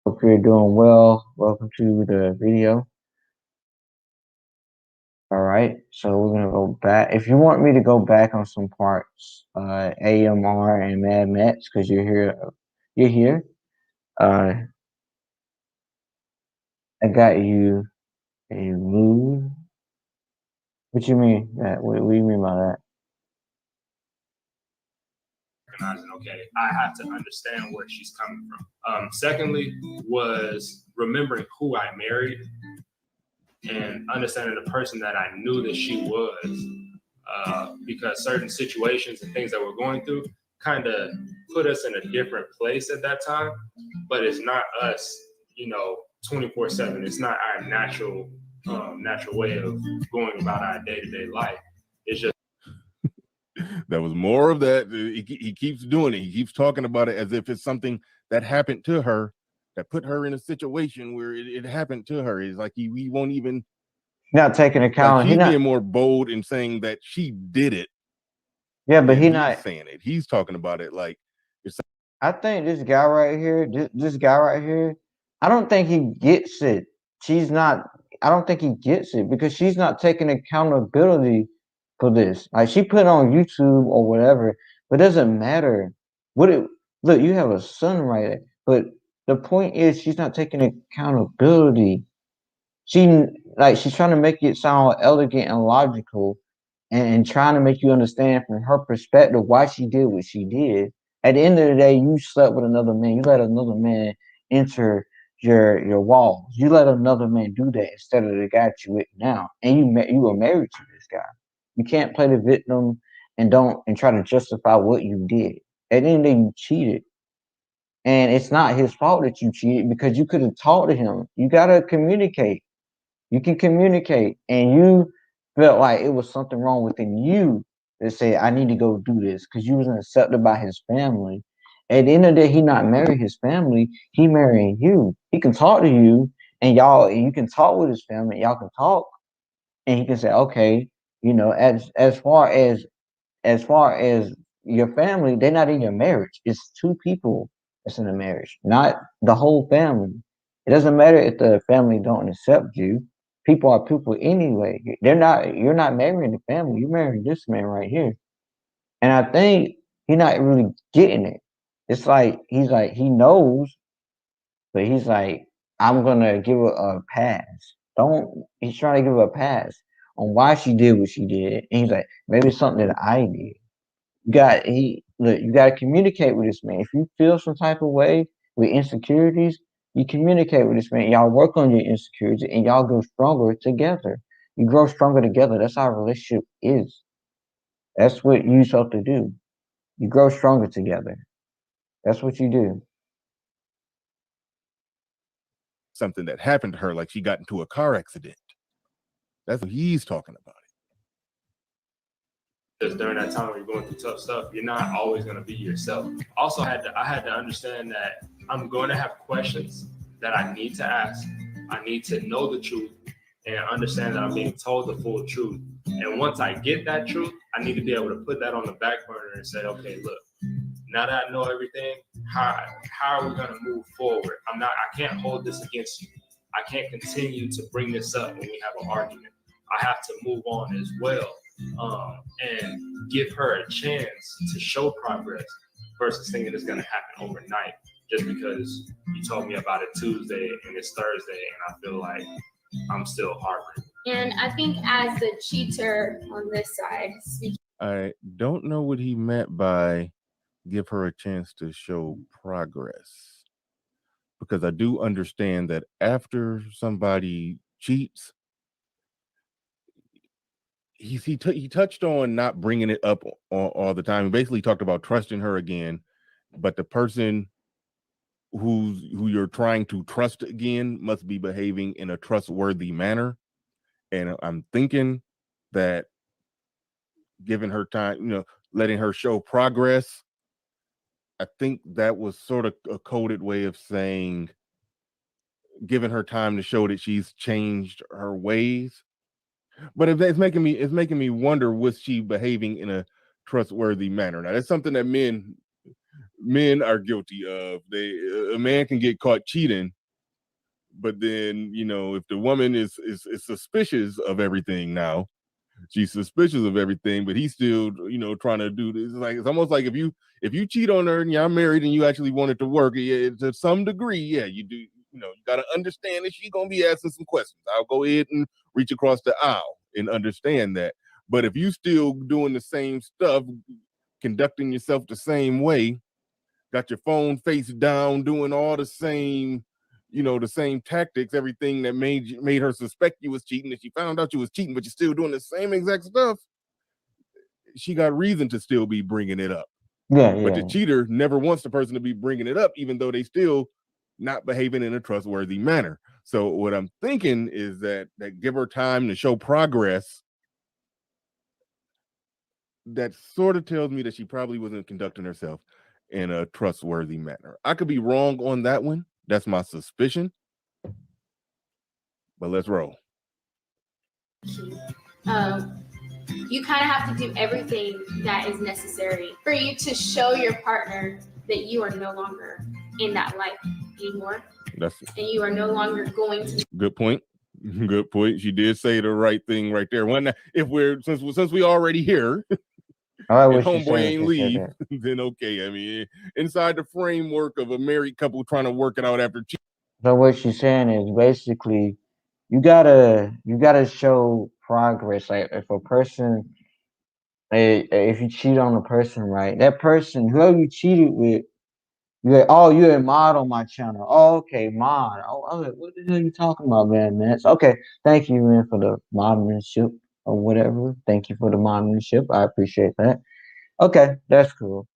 Hope you're doing well. Welcome to the video. All right, so we're gonna go back. If you want me to go back on some parts, AMR and Mad Max, because you're here. I got you a mood. What you mean? What do you mean by that? Recognizing, okay, I have to understand where she's coming from. Secondly, was remembering who I married and understanding the person that I knew that she was, because certain situations and things that we're going through kind of put us in a different place at that time. But it's not us, 24/7. It's not our natural way of going about our day-to-day life. It's just That was more of that. He keeps doing it. He keeps talking about it as if it's something that happened to her, that put her in a situation where it happened to her. It's like he won't even Not taking account. like he's being more bold in saying that she did it. Yeah, but he's not saying it. He's talking about it like it's. I think this guy right here, this guy right here, I don't think he gets it. She's not. I don't think he gets it because she's not taking accountability for this. Like she put it on YouTube or whatever, but it doesn't matter. Look, you have a son right there, but The point is she's not taking accountability. She's trying to make it sound elegant and logical and trying to make you understand from her perspective why she did what she did. At the end of the day, you slept with another man. You let another man enter your walls. You let another man do that instead of the guy that you with now. And you were married to this guy. You can't play the victim and try to justify what you did. At the end of the day, you cheated. And it's not his fault that you cheated because you could have talked to him. You gotta communicate. You can communicate, and you felt like it was something wrong within you that said, "I need to go do this," because you wasn't accepted by his family. At the end of the day, he not marrying his family; he marrying you. He can talk to you, and you can talk with his family. Y'all can talk, and he can say, "Okay, as far as your family, they're not in your marriage. It's two people that's in a marriage, not the whole family. It doesn't matter if the family don't accept you. People are people anyway. You're not marrying the family. You're marrying this man right here. And I think he's not really getting it. It's like he knows, but he's like, I'm gonna give her a pass. Don't He's trying to give her a pass on why she did what she did. And he's like, maybe it's something that I did. You got to communicate with this man. If you feel some type of way with insecurities, you communicate with this man. Y'all work on your insecurities and y'all grow stronger together. You grow stronger together. That's how a relationship is. That's what you're supposed to do. You grow stronger together. That's what you do. Something that happened to her, like she got into a car accident. That's what he's talking about. Because during that time when you're going through tough stuff, you're not always going to be yourself. Also, I had to understand that I'm going to have questions that I need to ask. I need to know the truth and understand that I'm being told the full truth. And once I get that truth, I need to be able to put that on the back burner and say, okay, look, now that I know everything, how are we going to move forward? I can't hold this against you. I can't continue to bring this up when we have an argument. I have to move on as well. And give her a chance to show progress versus thinking it's going to happen overnight just because you told me about it Tuesday and it's Thursday and I feel like I'm still harboring. And I think as the cheater on this side, I don't know what he meant by give her a chance to show progress, because I do understand that after somebody cheats, he touched on not bringing it up all the time. He basically talked about trusting her again, but the person who you're trying to trust again must be behaving in a trustworthy manner. And I'm thinking that giving her time, letting her show progress, I think that was sort of a coded way of saying giving her time to show that she's changed her ways. But if it's making me wonder, was she behaving in a trustworthy manner? Now that's something that men are guilty of. A man can get caught cheating, but then if the woman is suspicious of everything, now she's suspicious of everything, but he's still trying to do this. It's almost like if you cheat on her and you're married and you actually want it to work, to some degree, you do. You got to understand that she's gonna be asking some questions. I'll go ahead and reach across the aisle and understand that. But if you still doing the same stuff, conducting yourself the same way, got your phone face down, doing all the same, the same tactics, everything that made her suspect you was cheating, and she found out you was cheating, but you're still doing the same exact stuff, she got reason to still be bringing it up. Yeah. But the cheater never wants the person to be bringing it up, even though they still not behaving in a trustworthy manner. So what I'm thinking is that give her time to show progress. That sort of tells me that she probably wasn't conducting herself in a trustworthy manner. I could be wrong on that one. That's my suspicion. But let's roll. you kind of have to do everything that is necessary for you to show your partner that you are no longer in that life anymore. And you are no longer going to. Good point. Good point. She did say the right thing right there. Since we already here, I like and what she homeboy said. ain't She said leave, that. then okay. I mean, inside the framework of a married couple trying to work it out after cheating. So what she's saying is basically you gotta show progress. Like if a person, if you cheat on a person, right? That person, whoever you cheated with, you're a mod on my channel. Oh, okay, mod. Oh, I was like, what the hell are you talking about, man? So, okay, thank you, man, for the modmanship or whatever. Thank you for the modmanship. I appreciate that. Okay, that's cool.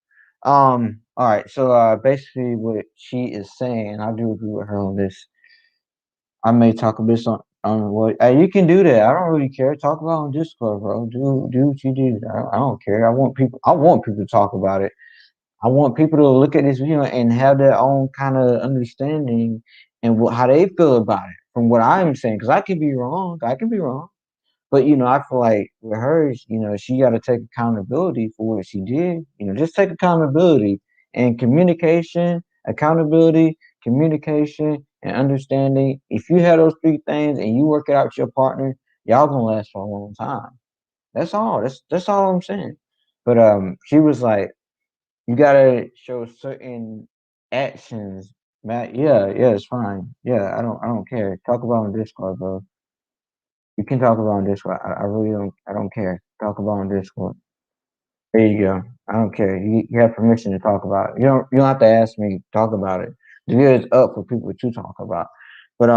All right. So, basically, what she is saying, I do agree with her on this. I may talk a bit on what you can do that. I don't really care. Talk about it on Discord, bro. Do what you do. I don't care. I want people to talk about it. I want people to look at this video and have their own kind of understanding and how they feel about it from what I'm saying. Because I can be wrong. I can be wrong. But I feel like with her, she got to take accountability for what she did. Just take accountability and communication, accountability, communication, and understanding. If you have those three things and you work it out with your partner, y'all gonna last for a long time. That's all. That's all I'm saying. But she was like, you gotta show certain actions. Matt, yeah, it's fine. Yeah, I don't care. Talk about it on Discord, bro. You can talk about on Discord. I really don't care. Talk about on Discord. There you go. I don't care. You have permission to talk about it. You don't have to ask me to talk about it. The video is up for people to talk about. But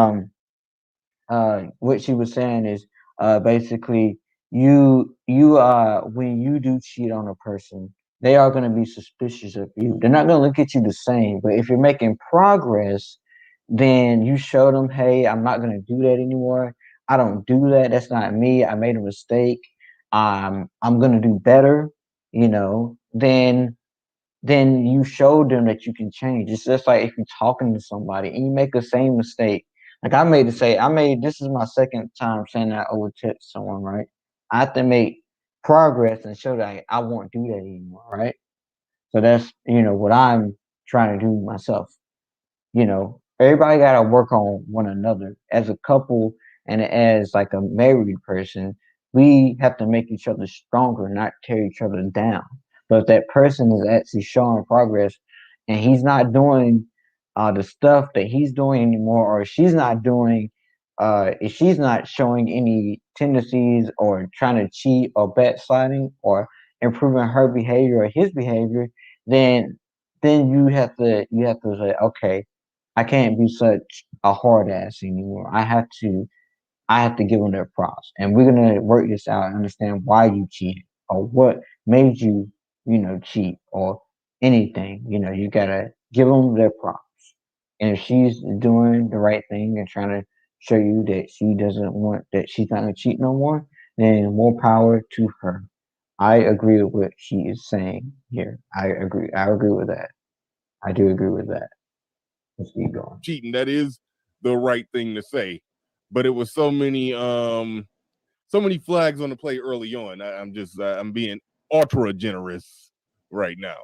what she was saying is basically when you do cheat on a person, they are going to be suspicious of you. They're not going to look at you the same. But if you're making progress, then you show them, hey, I'm not going to do that anymore. I don't do that. That's not me. I made a mistake. I'm going to do better. Then you show them that you can change. It's just like if you're talking to somebody and you make the same mistake. Like this is my second time saying that over to someone, right? I have to make progress and show that I won't do that anymore, right? So that's, what I'm trying to do myself. Everybody got to work on one another as a couple and as like a married person. We have to make each other stronger, not tear each other down. But if that person is actually showing progress and he's not doing the stuff that he's doing anymore, or she's not doing, if she's not showing any tendencies or trying to cheat or backsliding or improving her behavior or his behavior, then you have to say, okay, I can't be such a hard ass anymore. I have to give them their props, and we're gonna work this out and understand why you cheated or what made you, cheat or anything. You gotta give them their props. And if she's doing the right thing and trying to show you that she's not gonna cheat no more, then more power to her. I agree with what she is saying here. I agree. I agree with that. I do agree with that. Let's keep going. Cheating, that is the right thing to say. But it was so many flags on the play early on. I'm being ultra generous right now.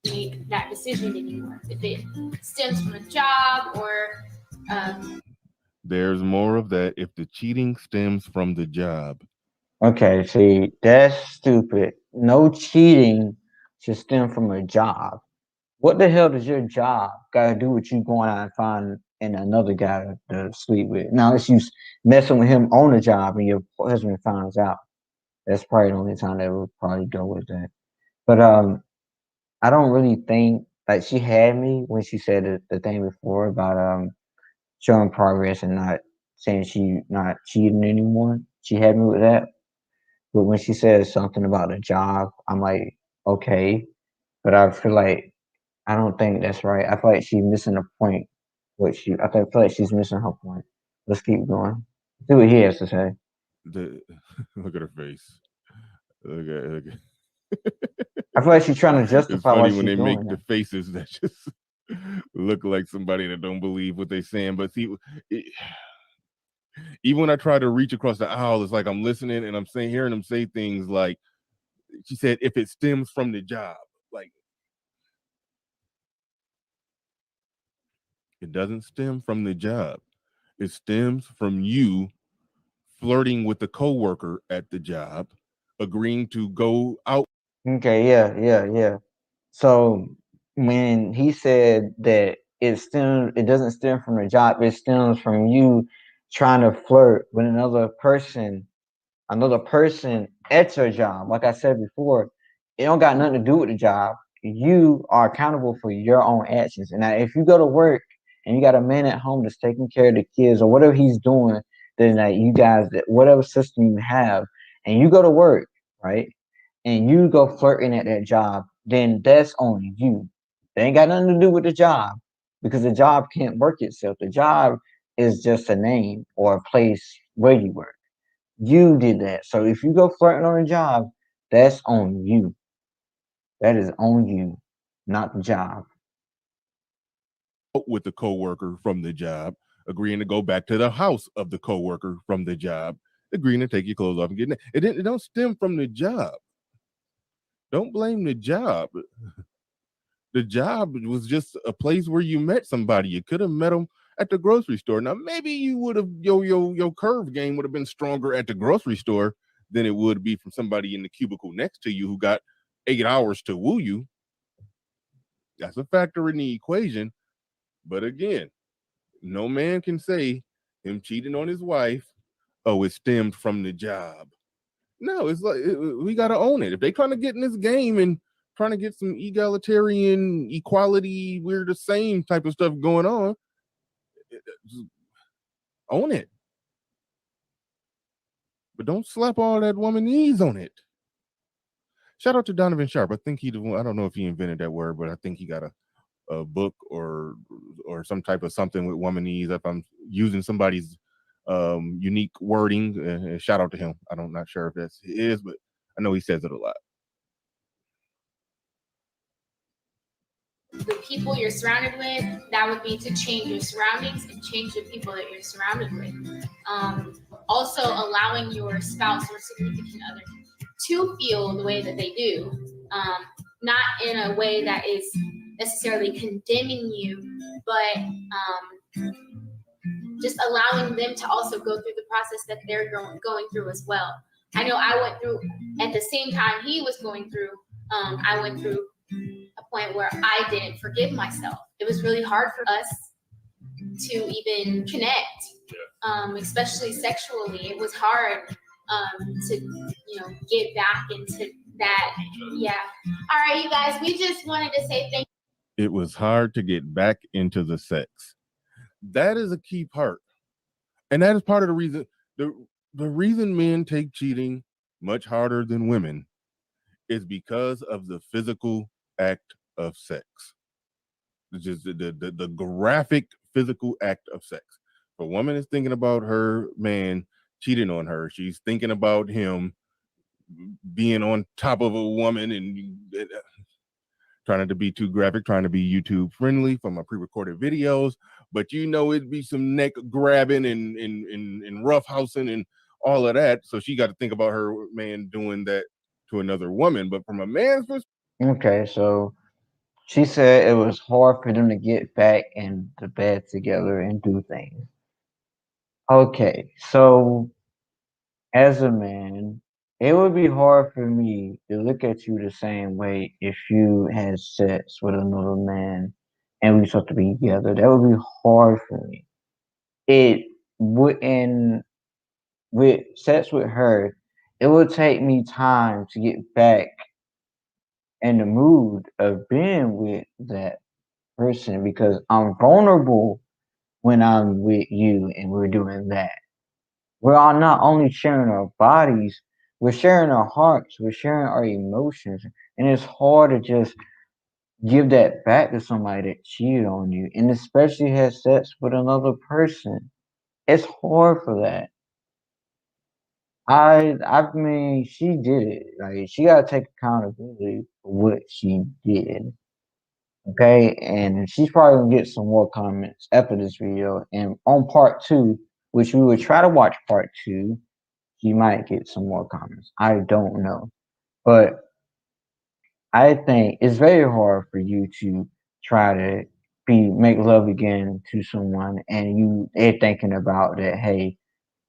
Make that decision anymore. If it stems from a job or There's more of that if the cheating stems from the job. Okay, see, that's stupid. No cheating should stem from a job. What the hell does your job got to do with you going out and finding another guy to sleep with? Now, if you messing with him on the job and your husband finds out, that's probably the only time that would probably go with that. But I don't really think like she had me when she said the thing before about showing progress and not saying she not cheating anymore. She had me with that. But when she says something about a job, I'm like, okay. But I feel like I don't think that's right. I feel like she's missing a point. Feel like she's missing her point. Let's keep going. See what he has to say. Look at her face. Look at I feel like she's trying to It's justify why funny she's when they doing make the that. faces that just look like somebody that don't believe what they're saying. But see, even when I try to reach across the aisle, it's like I'm listening and I'm hearing them say things like, she said, if it stems from the job, like it doesn't stem from the job. It stems from you flirting with the coworker at the job, agreeing to go out. Okay, yeah. So when he said that it doesn't stem from the job, it stems from you trying to flirt with another person at your job. Like I said before, it don't got nothing to do with the job. You are accountable for your own actions. And now if you go to work and you got a man at home that's taking care of the kids or whatever he's doing, then like you guys, whatever system you have, and you go to work, right? And you go flirting at that job, then that's on you. They ain't got nothing to do with the job because the job can't work itself. The job is just a name or a place where you work. You did that. So if you go flirting on a job, that's on you. That is on you, not the job. With the coworker from the job, agreeing to go back to the house of the coworker from the job, agreeing to take your clothes off and getting it. It don't stem from the job. Don't blame the job. The job was just a place where you met somebody. You could have met them at the grocery store. Now maybe you would have your curve game would have been stronger at the grocery store than it would be from somebody in the cubicle next to you who got 8 hours to woo you. That's a factor in the equation. But again, no man can say him cheating on his wife, oh, it stemmed from the job. No, it's like we got to own it. If they trying to get in this game and trying to get some egalitarian equality, we're the same type of stuff going on, own it. But don't slap all that womanese on it. Shout out to Donovan Sharp. I think I don't know if he invented that word, but I think he got a book or some type of something with womanese. If I'm using somebody's unique wording, shout out to him. I'm not sure if that's his, but I know he says it a lot. The people you're surrounded with, that would be to change your surroundings and change the people that you're surrounded with. Also allowing your spouse or significant other to feel the way that they do, not in a way that is necessarily condemning you, but just allowing them to also go through the process that they're going through as well. I know I went through, at the same time he was going through, I went through a point where I didn't forgive myself. It was really hard for us to even connect, especially sexually. It was hard to, get back into that. Yeah. All right, you guys, we just wanted to say thank you. It was hard to get back into the sex. That is a key part. And that is part of the reason, the reason men take cheating much harder than women is because of the physical act of sex. It's just the graphic physical act of sex. If a woman is thinking about her man cheating on her, she's thinking about him being on top of a woman and trying not to be too graphic, trying to be YouTube friendly for my pre-recorded videos, but it'd be some neck grabbing and roughhousing and all of that. So she got to think about her man doing that to another woman. But from a man's perspective, Okay, so she said it was hard for them to get back in the bed together and do things. Okay, so as a man, it would be hard for me to look at you the same way if you had sex with another man and we supposed to be together. That would be hard for me. It wouldn't, with sex with her, it would take me time to get back in the mood of being with that person because I'm vulnerable when I'm with you and we're doing that. We're all not only sharing our bodies, we're sharing our hearts, we're sharing our emotions. And it's hard to just give that back to somebody that cheated on you and especially has sex with another person. It's hard for that. I mean, she did it. Like she gotta take accountability for what she did. Okay, and she's probably gonna get some more comments after this video. And on part 2, which we will try to watch part 2, she might get some more comments. I don't know. But I think it's very hard for you to try to make love again to someone and they're thinking about that, hey,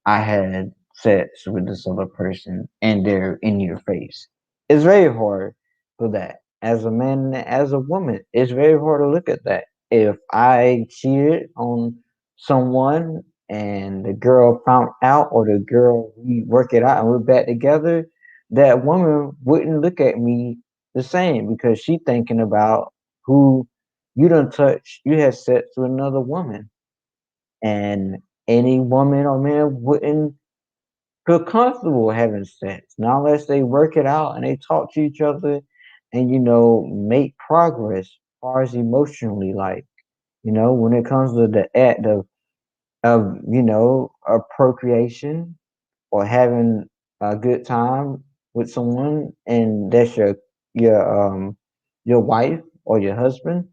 I had sex with this other person and they're in your face. It's very hard for that. As a man, as a woman, it's very hard to look at that. If I cheated on someone and the girl found out, or the girl, we work it out and we're back together, that woman wouldn't look at me the same because she thinking about who you done touched. You had sex with another woman, and any woman or man wouldn't feel comfortable having sex, not unless they work it out and they talk to each other and make progress as far as emotionally, like when it comes to the act of a procreation or having a good time with someone, and that's your wife or your husband.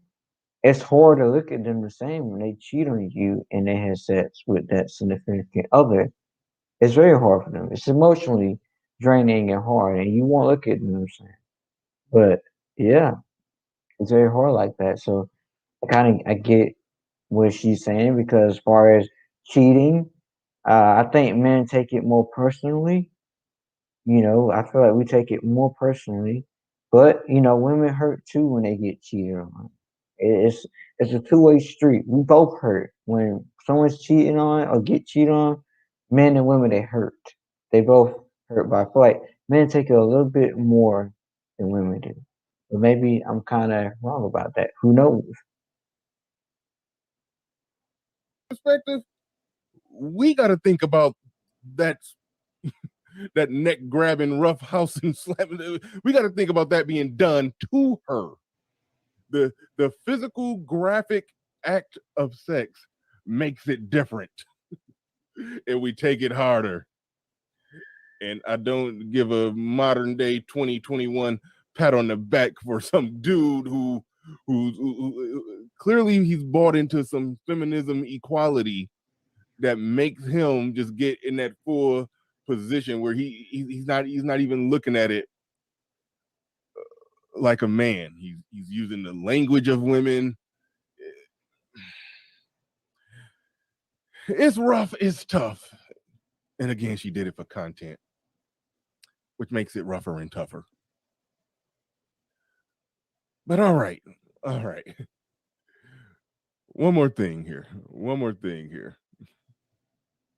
It's hard to look at them the same when they cheat on you and they have sex with that significant other. It's very hard for them. It's emotionally draining and hard, and you won't look at them the same. But yeah, it's very hard like that. So I get what she's saying, because as far as cheating, I think men take it more personally. I feel like we take it more personally, but women hurt too when they get cheated on. It's a two-way street. We both hurt when someone's cheating on or get cheated on. Men and women, they hurt. They both hurt, but I feel like men take it a little bit more than women do. But maybe I'm kind of wrong about that. Who knows? Perspective, we got to think about that that neck grabbing, rough house and slapping. We got to think about that being done to her. The physical graphic act of sex makes it different, and we take it harder. And I don't give a modern day 2021 pat on the back for some dude who clearly he's bought into some feminism equality that makes him just get in that full position where he's not even looking at it like a man. He's using the language of women. It's rough, it's tough. And again, she did it for content, which makes it rougher and tougher. But all right. One more thing here.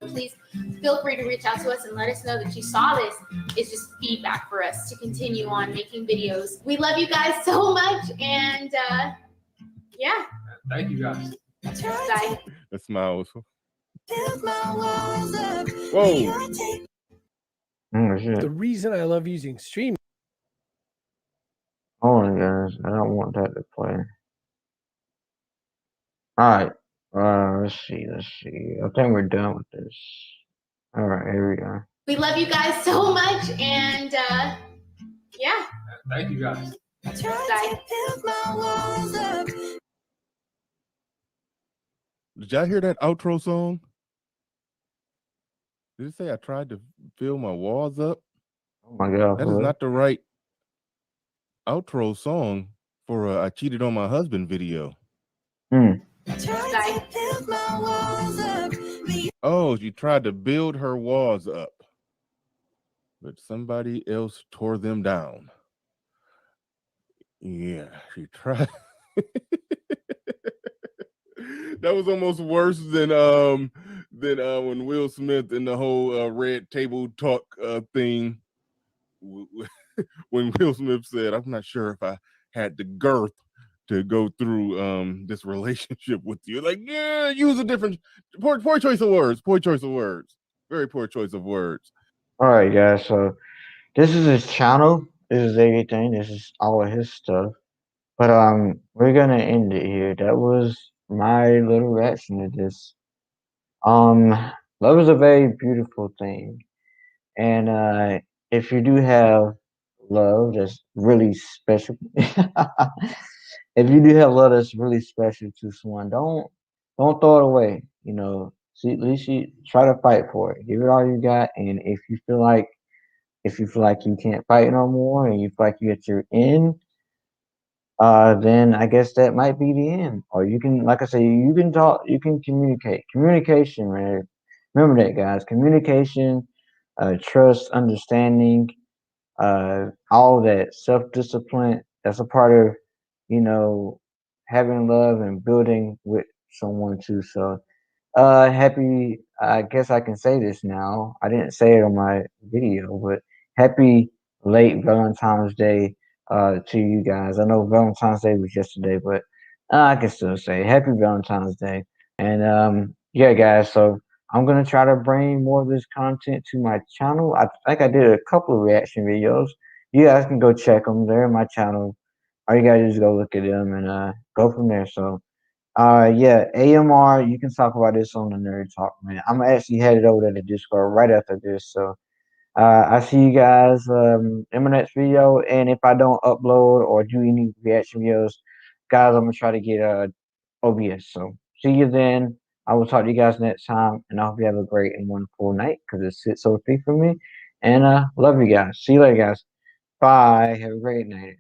Please feel free to reach out to us and let us know that you saw this. It's just feedback for us to continue on making videos. We love you guys so much, and yeah. Thank you guys. Bye. The smiles. Whoa. Oh shit. The reason I love using streaming. Hold on, guys. I don't want that to play. Alright. Let's see. I think we're done with this. Alright, here we go. We love you guys so much, and yeah. Thank you guys. Bye. Did y'all hear that outro song? Did it say I tried to fill my walls up? Oh my god. That is not the right outro song for a I cheated on my husband video. Bye. Oh, she tried to build her walls up, but somebody else tore them down. Yeah, she tried. That was almost worse than when Will Smith and the whole red table talk thing. When Will Smith said, "I'm not sure if I had the girth to go through this relationship with you." Like, yeah, use a different poor choice of words. Very poor choice of words. Alright, guys. So this is his channel. This is everything. This is all of his stuff. But we're gonna end it here. That was my little reaction to this. Love is a very beautiful thing, and if you do have love that's really special, if you do have love that's really special to someone, don't throw it away. See, at least you try to fight for it. Give it all you got, and if you feel like you can't fight no more, and you feel like you're at your end, then I guess that might be the end. Or you can, like I say, you can talk, you can communicate. Communication, man. Remember that, guys. Communication trust, understanding, all that self-discipline. That's a part of, you know, having love and building with someone too. So, happy, I guess I can say this now. I didn't say it on my video, but happy late Valentine's Day to you guys. I know Valentine's Day was yesterday, but I can still say happy Valentine's Day. And yeah, guys, so I'm gonna try to bring more of this content to my channel. I think I did a couple of reaction videos. You guys can go check them. They're in my channel. All you gotta do is go look at them and go from there. So yeah, AMR, you can talk about this on the Nerd Talk, man. I'm actually headed over to the Discord right after this. So I see you guys in my next video. And if I don't upload or do any reaction videos, guys, I'm gonna try to get OBS. So see you then. I will talk to you guys next time, and I hope you have a great and wonderful night because it's 6:03 for me. And love you guys. See you later, guys. Bye. Have a great night.